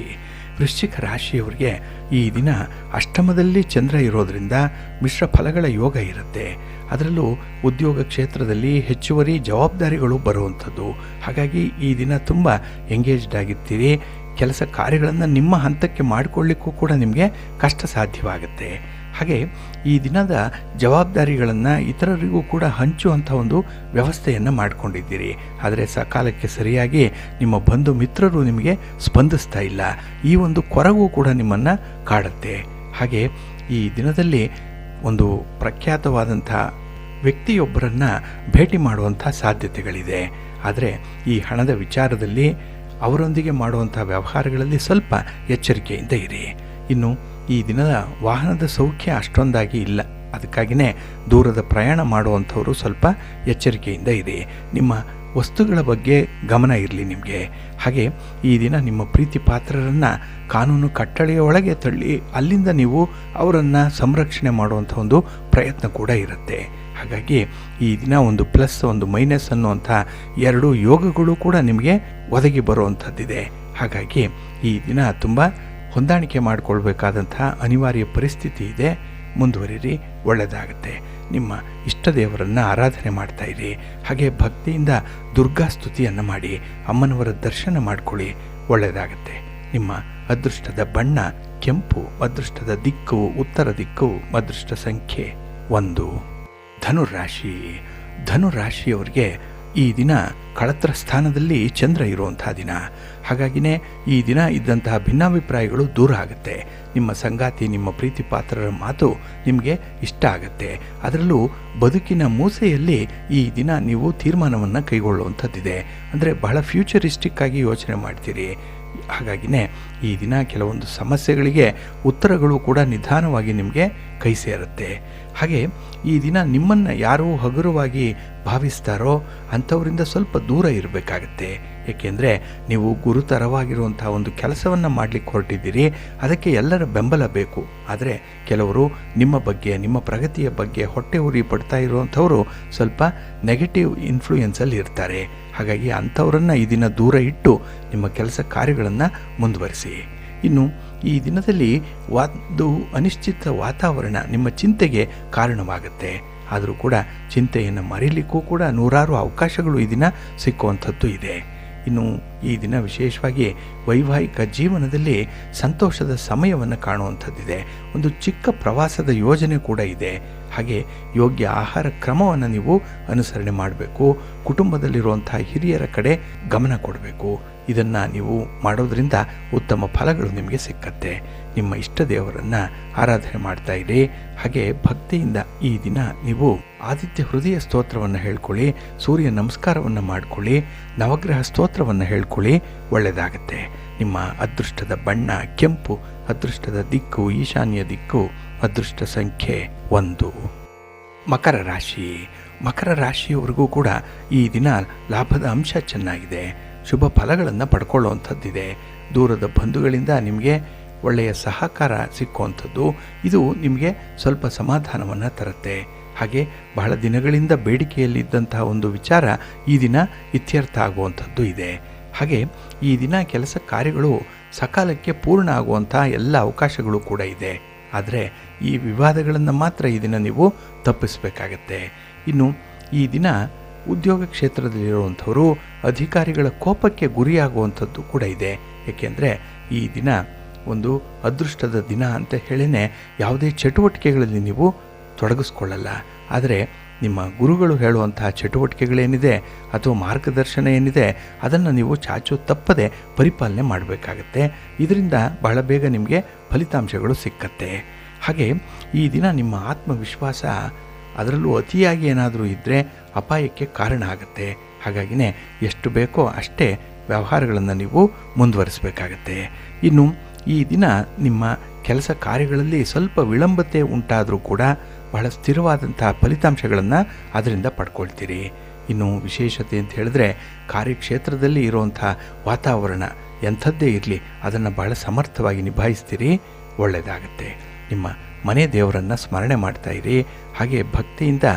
ವೃಶ್ಚಿಕ ರಾಶಿಯವರಿಗೆ ಈ ದಿನ ಅಷ್ಟಮದಲ್ಲಿ ಚಂದ್ರ ಇರೋದರಿಂದ ಮಿಶ್ರ ಫಲಗಳ ಯೋಗ ಇರುತ್ತೆ. ಅದರಲ್ಲೂ ಉದ್ಯೋಗ ಕ್ಷೇತ್ರದಲ್ಲಿ ಹೆಚ್ಚುವರಿ ಜವಾಬ್ದಾರಿಗಳು ಬರುವಂಥದ್ದು. ಹಾಗಾಗಿ ಈ ದಿನ ತುಂಬ ಎಂಗೇಜ್ಡ್ ಆಗಿರ್ತೀರಿ. ಕೆಲಸ ಕಾರ್ಯಗಳನ್ನು ನಿಮ್ಮ ಹಂತಕ್ಕೆ ಮಾಡಿಕೊಳ್ಳಿಕ್ಕೂ ಕೂಡ ನಿಮಗೆ ಕಷ್ಟ ಸಾಧ್ಯವಾಗುತ್ತೆ. ಹಾಗೆ ಈ ದಿನದ ಜವಾಬ್ದಾರಿಗಳನ್ನು ಇತರರಿಗೂ ಕೂಡ ಹಂಚುವಂಥ ಒಂದು ವ್ಯವಸ್ಥೆಯನ್ನು ಮಾಡಿಕೊಂಡಿದ್ದೀರಿ. ಆದರೆ ಸಕಾಲಕ್ಕೆ ಸರಿಯಾಗಿ ನಿಮ್ಮ ಬಂಧು ಮಿತ್ರರು ನಿಮಗೆ ಸ್ಪಂದಿಸ್ತಾ ಇಲ್ಲ. ಈ ಒಂದು ಕೊರಗು ಕೂಡ ನಿಮ್ಮನ್ನು ಕಾಡುತ್ತೆ. ಹಾಗೆ ಈ ದಿನದಲ್ಲಿ ಒಂದು ಪ್ರಖ್ಯಾತವಾದಂಥ ವ್ಯಕ್ತಿಯೊಬ್ಬರನ್ನು ಭೇಟಿ ಮಾಡುವಂಥ ಸಾಧ್ಯತೆಗಳಿದೆ. ಆದರೆ ಈ ಹಣದ ವಿಚಾರದಲ್ಲಿ ಅವರೊಂದಿಗೆ ಮಾಡುವಂಥ ವ್ಯವಹಾರಗಳಲ್ಲಿ ಸ್ವಲ್ಪ ಎಚ್ಚರಿಕೆಯಿಂದ ಇರಿ. ಇನ್ನು ಈ ದಿನದ ವಾಹನದ ಸೌಖ್ಯ ಅಷ್ಟೊಂದಾಗಿ ಇಲ್ಲ. ಅದಕ್ಕಾಗಿಯೇ ದೂರದ ಪ್ರಯಾಣ ಮಾಡುವಂಥವರು ಸ್ವಲ್ಪ ಎಚ್ಚರಿಕೆಯಿಂದ ಇರಿ. ನಿಮ್ಮ ವಸ್ತುಗಳ ಬಗ್ಗೆ ಗಮನ ಇರಲಿ ನಿಮಗೆ. ಹಾಗೆ ಈ ದಿನ ನಿಮ್ಮ ಪ್ರೀತಿ ಪಾತ್ರರನ್ನು ಕಾನೂನು ಕಟ್ಟಳೆಯ ಒಳಗೆ ತಳ್ಳಿ ಅಲ್ಲಿಂದ ನೀವು ಅವರನ್ನು ಸಂರಕ್ಷಣೆ ಮಾಡುವಂಥ ಒಂದು ಪ್ರಯತ್ನ ಕೂಡ ಇರುತ್ತೆ. ಹಾಗಾಗಿ ಈ ದಿನ ಒಂದು ಪ್ಲಸ್ ಒಂದು ಮೈನಸ್ ಅನ್ನುವಂಥ 2 ಯೋಗಗಳು ಕೂಡ ನಿಮಗೆ ಒದಗಿ ಬರುವಂಥದ್ದಿದೆ. ಹಾಗಾಗಿ ಈ ದಿನ ತುಂಬ ಹೊಂದಾಣಿಕೆ ಮಾಡಿಕೊಳ್ಬೇಕಾದಂಥ ಅನಿವಾರ್ಯ ಪರಿಸ್ಥಿತಿ ಇದೆ. ಮುಂದುವರಿರಿ, ಒಳ್ಳೆಯದಾಗುತ್ತೆ. ನಿಮ್ಮ ಇಷ್ಟ ದೇವರನ್ನು ಆರಾಧನೆ ಮಾಡ್ತಾ ಇರಿ. ಹಾಗೆ ಭಕ್ತಿಯಿಂದ ದುರ್ಗಾ ಸ್ತುತಿಯನ್ನು ಮಾಡಿ ಅಮ್ಮನವರ ದರ್ಶನ ಮಾಡಿಕೊಳ್ಳಿ, ಒಳ್ಳೆಯದಾಗುತ್ತೆ. ನಿಮ್ಮ ಅದೃಷ್ಟದ ಬಣ್ಣ ಕೆಂಪು, ಅದೃಷ್ಟದ ದಿಕ್ಕು ಉತ್ತರ ದಿಕ್ಕು, ಅದೃಷ್ಟ ಸಂಖ್ಯೆ 1. ಧನುರಾಶಿ. ಧನುರಾಶಿಯವರಿಗೆ ಈ ದಿನ ಕಳತ್ರ ಸ್ಥಾನದಲ್ಲಿ ಚಂದ್ರ ಇರುವಂಥ ದಿನ. ಹಾಗಾಗಿನೇ ಈ ದಿನ ಇದ್ದಂತಹ ಭಿನ್ನಾಭಿಪ್ರಾಯಗಳು ದೂರ ಆಗುತ್ತೆ. ನಿಮ್ಮ ಸಂಗಾತಿ, ನಿಮ್ಮ ಪ್ರೀತಿ ಪಾತ್ರರ ಮಾತು ನಿಮಗೆ ಇಷ್ಟ ಆಗುತ್ತೆ. ಅದರಲ್ಲೂ ಬದುಕಿನ ಮೂಸೆಯಲ್ಲಿ ಈ ದಿನ ನೀವು ತೀರ್ಮಾನವನ್ನು ಕೈಗೊಳ್ಳುವಂಥದ್ದಿದೆ. ಅಂದರೆ ಬಹಳ ಫ್ಯೂಚರಿಸ್ಟಿಕ್ ಆಗಿ ಯೋಚನೆ ಮಾಡ್ತೀರಿ. ಹಾಗಾಗಿನೇ ಈ ದಿನ ಕೆಲವೊಂದು ಸಮಸ್ಯೆಗಳಿಗೆ ಉತ್ತರಗಳು ಕೂಡ ನಿಧಾನವಾಗಿ ನಿಮಗೆ ಕೈ ಸೇರುತ್ತೆ. ಹಾಗೆ ಈ ದಿನ ನಿಮ್ಮನ್ನು ಯಾರು ಹಗುರವಾಗಿ ಭಾವಿಸ್ತಾರೋ ಅಂಥವರಿಂದ ಸ್ವಲ್ಪ ದೂರ ಇರಬೇಕಾಗತ್ತೆ. ಏಕೆಂದರೆ ನೀವು ಗುರುತರವಾಗಿರುವಂಥ ಒಂದು ಕೆಲಸವನ್ನು ಮಾಡಲಿಕ್ಕೆ ಹೊರಟಿದ್ದೀರಿ. ಅದಕ್ಕೆ ಎಲ್ಲರ ಬೆಂಬಲ ಬೇಕು. ಆದರೆ ಕೆಲವರು ನಿಮ್ಮ ಬಗ್ಗೆ, ನಿಮ್ಮ ಪ್ರಗತಿಯ ಬಗ್ಗೆ ಹೊಟ್ಟೆ ಉರಿ ಪಡ್ತಾ ಇರುವಂಥವರು ಸ್ವಲ್ಪ ನೆಗೆಟಿವ್ ಇನ್ಫ್ಲೂಯೆನ್ಸಲ್ಲಿ ಇರ್ತಾರೆ. ಹಾಗಾಗಿ ಅಂಥವರನ್ನು ಈ ದಿನ ದೂರ ಇಟ್ಟು ನಿಮ್ಮ ಕೆಲಸ ಕಾರ್ಯಗಳನ್ನು ಮುಂದುವರಿಸಿ. ಇನ್ನು ಈ ದಿನದಲ್ಲಿ ಒಂದು ಅನಿಶ್ಚಿತ ವಾತಾವರಣ ನಿಮ್ಮ ಚಿಂತೆಗೆ ಕಾರಣವಾಗುತ್ತೆ. ಆದರೂ ಕೂಡ ಚಿಂತೆಯನ್ನು ಮರೀಲಿಕ್ಕೂ ಕೂಡ ನೂರಾರು ಅವಕಾಶಗಳು ಈ ದಿನ ಸಿಕ್ಕುವಂಥದ್ದು ಇದೆ. ಇನ್ನು ಈ ದಿನ ವಿಶೇಷವಾಗಿ ವೈವಾಹಿಕ ಜೀವನದಲ್ಲಿ ಸಂತೋಷದ ಸಮಯವನ್ನು ಕಾಣುವಂಥದ್ದಿದೆ. ಒಂದು ಚಿಕ್ಕ ಪ್ರವಾಸದ ಯೋಜನೆ ಕೂಡ ಇದೆ. ಹಾಗೆ ಯೋಗ್ಯ ಆಹಾರ ಕ್ರಮವನ್ನು ನೀವು ಅನುಸರಣೆ ಮಾಡಬೇಕು. ಕುಟುಂಬದಲ್ಲಿರುವಂಥ ಹಿರಿಯರ ಕಡೆ ಗಮನ ಕೊಡಬೇಕು. ಇದನ್ನು ನೀವು ಮಾಡೋದ್ರಿಂದ ಉತ್ತಮ ಫಲಗಳು ನಿಮಗೆ ಸಿಕ್ಕತ್ತೆ. ನಿಮ್ಮ ಇಷ್ಟ ದೇವರನ್ನು ಆರಾಧನೆ ಮಾಡ್ತಾ ಇರಿ. ಹಾಗೆ ಭಕ್ತಿಯಿಂದ ಈ ದಿನ ನೀವು ಆದಿತ್ಯ ಹೃದಯ ಸ್ತೋತ್ರವನ್ನು ಹೇಳ್ಕೊಳ್ಳಿ, ಸೂರ್ಯ ನಮಸ್ಕಾರವನ್ನು ಮಾಡಿಕೊಳ್ಳಿ, ನವಗ್ರಹ ಸ್ತೋತ್ರವನ್ನು ಹೇಳ್ಕೊಳ್ಳಿ. ಒಳ್ಳೆಯದಾಗತ್ತೆ. ನಿಮ್ಮ ಅದೃಷ್ಟದ ಬಣ್ಣ ಕೆಂಪು, ಅದೃಷ್ಟದ ದಿಕ್ಕು ಈಶಾನ್ಯ ದಿಕ್ಕು, ಅದೃಷ್ಟ ಸಂಖ್ಯೆ 1. ಮಕರ ರಾಶಿ. ಮಕರ ರಾಶಿಯವರೆಗೂ ಕೂಡ ಈ ದಿನ ಲಾಭದ ಅಂಶ ಚೆನ್ನಾಗಿದೆ. ಶುಭ ಫಲಗಳನ್ನು ಪಡ್ಕೊಳ್ಳುವಂಥದ್ದಿದೆ. ದೂರದ ಬಂಧುಗಳಿಂದ ನಿಮಗೆ ಒಳ್ಳೆಯ ಸಹಕಾರ ಸಿಕ್ಕುವಂಥದ್ದು. ಇದು ನಿಮಗೆ ಸ್ವಲ್ಪ ಸಮಾಧಾನವನ್ನು ತರುತ್ತೆ. ಹಾಗೆ ಬಹಳ ದಿನಗಳಿಂದ ಬೇಡಿಕೆಯಲ್ಲಿದ್ದಂತಹ ಒಂದು ವಿಚಾರ ಈ ದಿನ ಇತ್ಯರ್ಥ ಆಗುವಂಥದ್ದು ಇದೆ. ಹಾಗೆ ಈ ದಿನ ಕೆಲಸ ಕಾರ್ಯಗಳು ಸಕಾಲಕ್ಕೆ ಪೂರ್ಣ ಆಗುವಂಥ ಎಲ್ಲ ಅವಕಾಶಗಳು ಕೂಡ ಇದೆ. ಆದರೆ ಈ ವಿವಾದಗಳನ್ನು ಮಾತ್ರ ಈ ದಿನ ನೀವು ತಪ್ಪಿಸಬೇಕಾಗತ್ತೆ. ಇನ್ನು ಈ ದಿನ ಉದ್ಯೋಗ ಕ್ಷೇತ್ರದಲ್ಲಿರುವಂಥವರು ಅಧಿಕಾರಿಗಳ ಕೋಪಕ್ಕೆ ಗುರಿಯಾಗುವಂಥದ್ದು ಕೂಡ ಇದೆ. ಏಕೆಂದರೆ ಈ ದಿನ ಒಂದು ಅದೃಷ್ಟದ ದಿನ ಅಂತ ಹೇಳಿನೇ ಯಾವುದೇ ಚಟುವಟಿಕೆಗಳಲ್ಲಿ ನೀವು ತೊಡಗಿಸ್ಕೊಳ್ಳಲ್ಲ. ಆದರೆ ನಿಮ್ಮ ಗುರುಗಳು ಹೇಳುವಂತಹ ಚಟುವಟಿಕೆಗಳೇನಿದೆ ಅಥವಾ ಮಾರ್ಗದರ್ಶನ ಏನಿದೆ ಅದನ್ನು ನೀವು ಚಾಚು ತಪ್ಪದೆ ಪರಿಪಾಲನೆ ಮಾಡಬೇಕಾಗತ್ತೆ. ಇದರಿಂದ ಬಹಳ ಬೇಗ ನಿಮಗೆ ಫಲಿತಾಂಶಗಳು ಸಿಕ್ಕತ್ತೆ. ಹಾಗೆ ಈ ದಿನ ನಿಮ್ಮ ಆತ್ಮವಿಶ್ವಾಸ ಅದರಲ್ಲೂ ಅತಿಯಾಗಿ ಏನಾದರೂ ಇದ್ದರೆ ಅಪಾಯಕ್ಕೆ ಕಾರಣ ಆಗುತ್ತೆ. ಹಾಗಾಗಿನೇ ಎಷ್ಟು ಬೇಕೋ ಅಷ್ಟೇ ವ್ಯವಹಾರಗಳನ್ನು ನೀವು ಮುಂದುವರಿಸಬೇಕಾಗತ್ತೆ. ಇನ್ನು ಈ ದಿನ ನಿಮ್ಮ ಕೆಲಸ ಕಾರ್ಯಗಳಲ್ಲಿ ಸ್ವಲ್ಪ ವಿಳಂಬತೆ ಉಂಟಾದರೂ ಕೂಡ ಬಹಳ ಸ್ಥಿರವಾದಂತಹ ಫಲಿತಾಂಶಗಳನ್ನು ಅದರಿಂದ ಪಡ್ಕೊಳ್ತೀರಿ. ಇನ್ನು ವಿಶೇಷತೆ ಅಂತ ಹೇಳಿದ್ರೆ ಕಾರ್ಯಕ್ಷೇತ್ರದಲ್ಲಿ ಇರುವಂಥ ವಾತಾವರಣ ಎಂಥದ್ದೇ ಇರಲಿ ಅದನ್ನು ಬಹಳ ಸಮರ್ಥವಾಗಿ ನಿಭಾಯಿಸ್ತೀರಿ. ಒಳ್ಳೆಯದಾಗತ್ತೆ. ನಿಮ್ಮ ಮನೆ ದೇವರನ್ನು ಸ್ಮರಣೆ ಮಾಡ್ತಾ ಇರಿ. ಹಾಗೆ ಭಕ್ತಿಯಿಂದ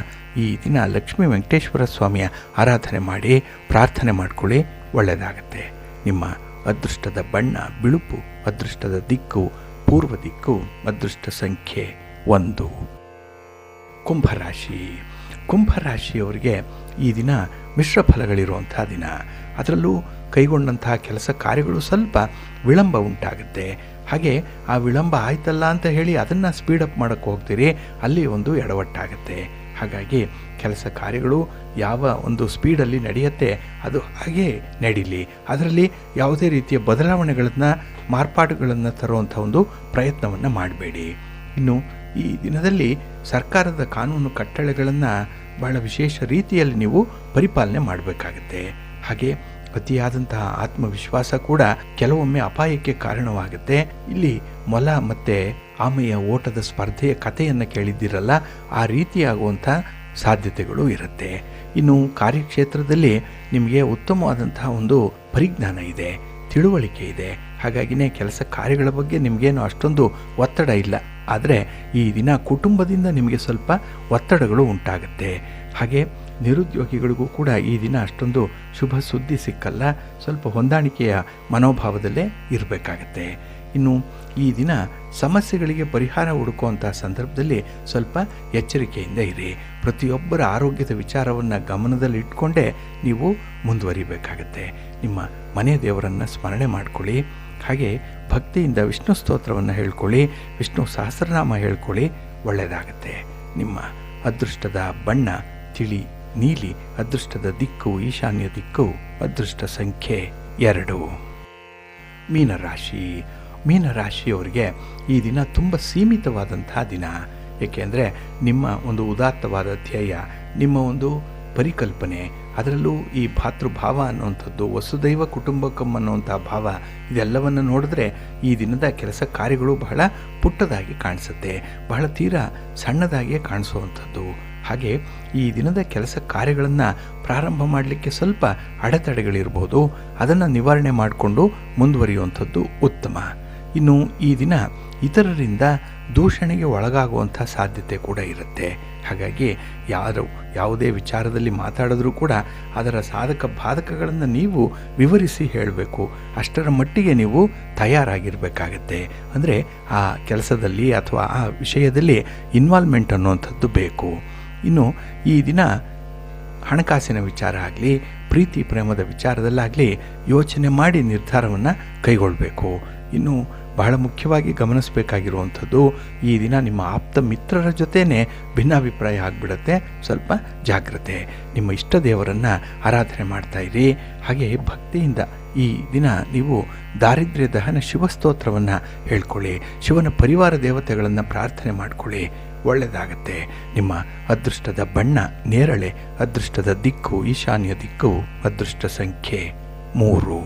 ಈ ದಿನ ಲಕ್ಷ್ಮೀ ವೆಂಕಟೇಶ್ವರ ಸ್ವಾಮಿಯ ಆರಾಧನೆ ಮಾಡಿ ಪ್ರಾರ್ಥನೆ ಮಾಡಿಕೊಳ್ಳಿ. ಒಳ್ಳೆಯದಾಗತ್ತೆ. ನಿಮ್ಮ ಅದೃಷ್ಟದ ಬಣ್ಣ ಬಿಳುಪು, ಅದೃಷ್ಟದ ದಿಕ್ಕು ಪೂರ್ವ ದಿಕ್ಕು, ಅದೃಷ್ಟ ಸಂಖ್ಯೆ 1. ಕುಂಭರಾಶಿ. ಕುಂಭರಾಶಿಯವರಿಗೆ ಈ ದಿನ ಮಿಶ್ರ ಫಲಗಳಿರುವಂಥ ದಿನ. ಅದರಲ್ಲೂ ಕೈಗೊಂಡಂತಹ ಕೆಲಸ ಕಾರ್ಯಗಳು ಸ್ವಲ್ಪ ವಿಳಂಬ ಉಂಟಾಗುತ್ತೆ. ಹಾಗೆ ಆ ವಿಳಂಬ ಆಯ್ತಲ್ಲ ಅಂತ ಹೇಳಿ ಅದನ್ನು ಸ್ಪೀಡಪ್ ಮಾಡೋಕ್ಕೆ ಹೋಗ್ತೀರಿ, ಅಲ್ಲಿ ಒಂದು ಎಡವಟ್ಟಾಗುತ್ತೆ. ಹಾಗಾಗಿ ಕೆಲಸ ಕಾರ್ಯಗಳು ಯಾವ ಒಂದು ಸ್ಪೀಡಲ್ಲಿ ನಡೆಯುತ್ತೆ ಅದು ಹಾಗೇ ನಡೀಲಿ. ಅದರಲ್ಲಿ ಯಾವುದೇ ರೀತಿಯ ಬದಲಾವಣೆಗಳನ್ನು ಮಾರ್ಪಾಡುಗಳನ್ನು ತರುವಂಥ ಒಂದು ಪ್ರಯತ್ನವನ್ನು ಮಾಡಬೇಡಿ. ಇನ್ನು ಈ ದಿನದಲ್ಲಿ ಸರ್ಕಾರದ ಕಾನೂನು ಕಟ್ಟಳೆಗಳನ್ನು ಬಹಳ ವಿಶೇಷ ರೀತಿಯಲ್ಲಿ ನೀವು ಪರಿಪಾಲನೆ ಮಾಡಬೇಕಾಗುತ್ತೆ. ಹಾಗೆ ಅತಿಯಾದಂತಹ ಆತ್ಮವಿಶ್ವಾಸ ಕೂಡ ಕೆಲವೊಮ್ಮೆ ಅಪಾಯಕ್ಕೆ ಕಾರಣವಾಗುತ್ತೆ. ಇಲ್ಲಿ ಮೊಲ ಮತ್ತು ಆಮೆಯ ಓಟದ ಸ್ಪರ್ಧೆಯ ಕಥೆಯನ್ನು ಕೇಳಿದ್ದೀರಲ್ಲ, ಆ ರೀತಿಯಾಗುವಂಥ ಸಾಧ್ಯತೆಗಳು ಇರುತ್ತೆ. ಇನ್ನು ಕಾರ್ಯಕ್ಷೇತ್ರದಲ್ಲಿ ನಿಮಗೆ ಉತ್ತಮವಾದಂತಹ ಒಂದು ಪರಿಜ್ಞಾನ ಇದೆ, ತಿಳುವಳಿಕೆ ಇದೆ. ಹಾಗಾಗಿನೇ ಕೆಲಸ ಕಾರ್ಯಗಳ ಬಗ್ಗೆ ನಿಮಗೇನು ಅಷ್ಟೊಂದು ಒತ್ತಡ ಇಲ್ಲ. ಆದರೆ ಈ ದಿನ ಕುಟುಂಬದಿಂದ ನಿಮಗೆ ಸ್ವಲ್ಪ ಒತ್ತಡಗಳು ಉಂಟಾಗುತ್ತೆ. ಹಾಗೆ ನಿರುದ್ಯೋಗಿಗಳಿಗೂ ಕೂಡ ಈ ದಿನ ಅಷ್ಟೊಂದು ಶುಭ ಸುದ್ದಿ ಸಿಕ್ಕಲ್ಲ. ಸ್ವಲ್ಪ ಹೊಂದಾಣಿಕೆಯ ಮನೋಭಾವದಲ್ಲೇ ಇರಬೇಕಾಗತ್ತೆ. ಇನ್ನು ಈ ದಿನ ಸಮಸ್ಯೆಗಳಿಗೆ ಪರಿಹಾರ ಹುಡುಕುವಂಥ ಸಂದರ್ಭದಲ್ಲಿ ಸ್ವಲ್ಪ ಎಚ್ಚರಿಕೆಯಿಂದ ಇರಿ. ಪ್ರತಿಯೊಬ್ಬರ ಆರೋಗ್ಯದ ವಿಚಾರವನ್ನು ಗಮನದಲ್ಲಿ ಇಟ್ಕೊಂಡೇ ನೀವು ಮುಂದುವರಿಬೇಕಾಗತ್ತೆ. ನಿಮ್ಮ ಮನೆ ದೇವರನ್ನು ಸ್ಮರಣೆ ಮಾಡಿಕೊಳ್ಳಿ. ಹಾಗೆ ಭಕ್ತಿಯಿಂದ ವಿಷ್ಣು ಸ್ತೋತ್ರವನ್ನು ಹೇಳ್ಕೊಳ್ಳಿ, ವಿಷ್ಣು ಸಹಸ್ರನಾಮ ಹೇಳ್ಕೊಳ್ಳಿ. ಒಳ್ಳೆಯದಾಗತ್ತೆ. ನಿಮ್ಮ ಅದೃಷ್ಟದ ಬಣ್ಣ ತಿಳಿ ನೀಲಿ. ಅದೃಷ್ಟದ ದಿಕ್ಕು ಈಶಾನ್ಯ ದಿಕ್ಕು. ಅದೃಷ್ಟ ಸಂಖ್ಯೆ 2. ಮೀನರಾಶಿ. ಮೀನರಾಶಿಯವರಿಗೆ ಈ ದಿನ ತುಂಬ ಸೀಮಿತವಾದಂತಹ ದಿನ. ಏಕೆಂದರೆ ನಿಮ್ಮ ಒಂದು ಉದಾತ್ತವಾದ ಧ್ಯೇಯ, ನಿಮ್ಮ ಒಂದು ಪರಿಕಲ್ಪನೆ, ಅದರಲ್ಲೂ ಈ ಭಾತೃಭಾವ ಅನ್ನುವಂಥದ್ದು, ವಸುದೈವ ಕುಟುಂಬಕಂ ಅನ್ನುವಂಥ ಭಾವ, ಇದೆಲ್ಲವನ್ನು ನೋಡಿದ್ರೆ ಈ ದಿನದ ಕೆಲಸ ಕಾರ್ಯಗಳು ಬಹಳ ಪುಟ್ಟದಾಗಿ ಕಾಣಿಸುತ್ತೆ, ಬಹಳ ತೀರಾ ಸಣ್ಣದಾಗಿಯೇ ಕಾಣಿಸುವಂಥದ್ದು. ಹಾಗೆ ಈ ದಿನದ ಕೆಲಸ ಕಾರ್ಯಗಳನ್ನು ಪ್ರಾರಂಭ ಮಾಡಲಿಕ್ಕೆ ಸ್ವಲ್ಪ ಅಡೆತಡೆಗಳಿರ್ಬೋದು, ಅದನ್ನು ನಿವಾರಣೆ ಮಾಡಿಕೊಂಡು ಮುಂದುವರಿಯುವಂಥದ್ದು ಉತ್ತಮ. ಇನ್ನು ಈ ದಿನ ಇತರರಿಂದ ದೂಷಣೆಗೆ ಒಳಗಾಗುವಂಥ ಸಾಧ್ಯತೆ ಕೂಡ ಇರುತ್ತೆ. ಹಾಗಾಗಿ ಯಾವುದೇ ವಿಚಾರದಲ್ಲಿ ಮಾತಾಡಿದ್ರೂ ಕೂಡ ಅದರ ಸಾಧಕ ಬಾಧಕಗಳನ್ನು ನೀವು ವಿವರಿಸಿ ಹೇಳಬೇಕು. ಅಷ್ಟರ ಮಟ್ಟಿಗೆ ನೀವು ತಯಾರಾಗಿರಬೇಕಾಗತ್ತೆ. ಅಂದರೆ ಆ ಕೆಲಸದಲ್ಲಿ ಅಥವಾ ಆ ವಿಷಯದಲ್ಲಿ ಇನ್ವಾಲ್ವ್ಮೆಂಟ್ ಅನ್ನುವಂಥದ್ದು ಬೇಕು. ಇನ್ನು ಈ ದಿನ ಹಣಕಾಸಿನ ವಿಚಾರ ಆಗಲಿ, ಪ್ರೀತಿ ಪ್ರೇಮದ ವಿಚಾರದಲ್ಲಾಗಲಿ ಯೋಚನೆ ಮಾಡಿ ನಿರ್ಧಾರವನ್ನು ಕೈಗೊಳ್ಳಬೇಕು. ಇನ್ನು ಬಹಳ ಮುಖ್ಯವಾಗಿ ಗಮನಿಸಬೇಕಾಗಿರುವಂಥದ್ದು, ಈ ದಿನ ನಿಮ್ಮ ಆಪ್ತ ಮಿತ್ರರ ಜೊತೆನೇ ಭಿನ್ನಾಭಿಪ್ರಾಯ ಆಗಿಬಿಡುತ್ತೆ. ಸ್ವಲ್ಪ ಜಾಗ್ರತೆ. ನಿಮ್ಮ ಇಷ್ಟ ದೇವರನ್ನು ಆರಾಧನೆ ಮಾಡ್ತಾಯಿರಿ. ಹಾಗೆ ಭಕ್ತಿಯಿಂದ ಈ ದಿನ ನೀವು ದಾರಿದ್ರ್ಯ ದಹನ ಶಿವಸ್ತೋತ್ರವನ್ನು ಹೇಳ್ಕೊಳ್ಳಿ. ಶಿವನ ಪರಿವಾರ ದೇವತೆಗಳನ್ನು ಪ್ರಾರ್ಥನೆ ಮಾಡಿಕೊಳ್ಳಿ, ಒಳ್ಳೆಯದಾಗತ್ತೆ. ನಿಮ್ಮ ಅದೃಷ್ಟದ ಬಣ್ಣ ನೇರಳೆ. ಅದೃಷ್ಟದ ದಿಕ್ಕು ಈಶಾನ್ಯ ದಿಕ್ಕು. ಅದೃಷ್ಟ ಸಂಖ್ಯೆ 3.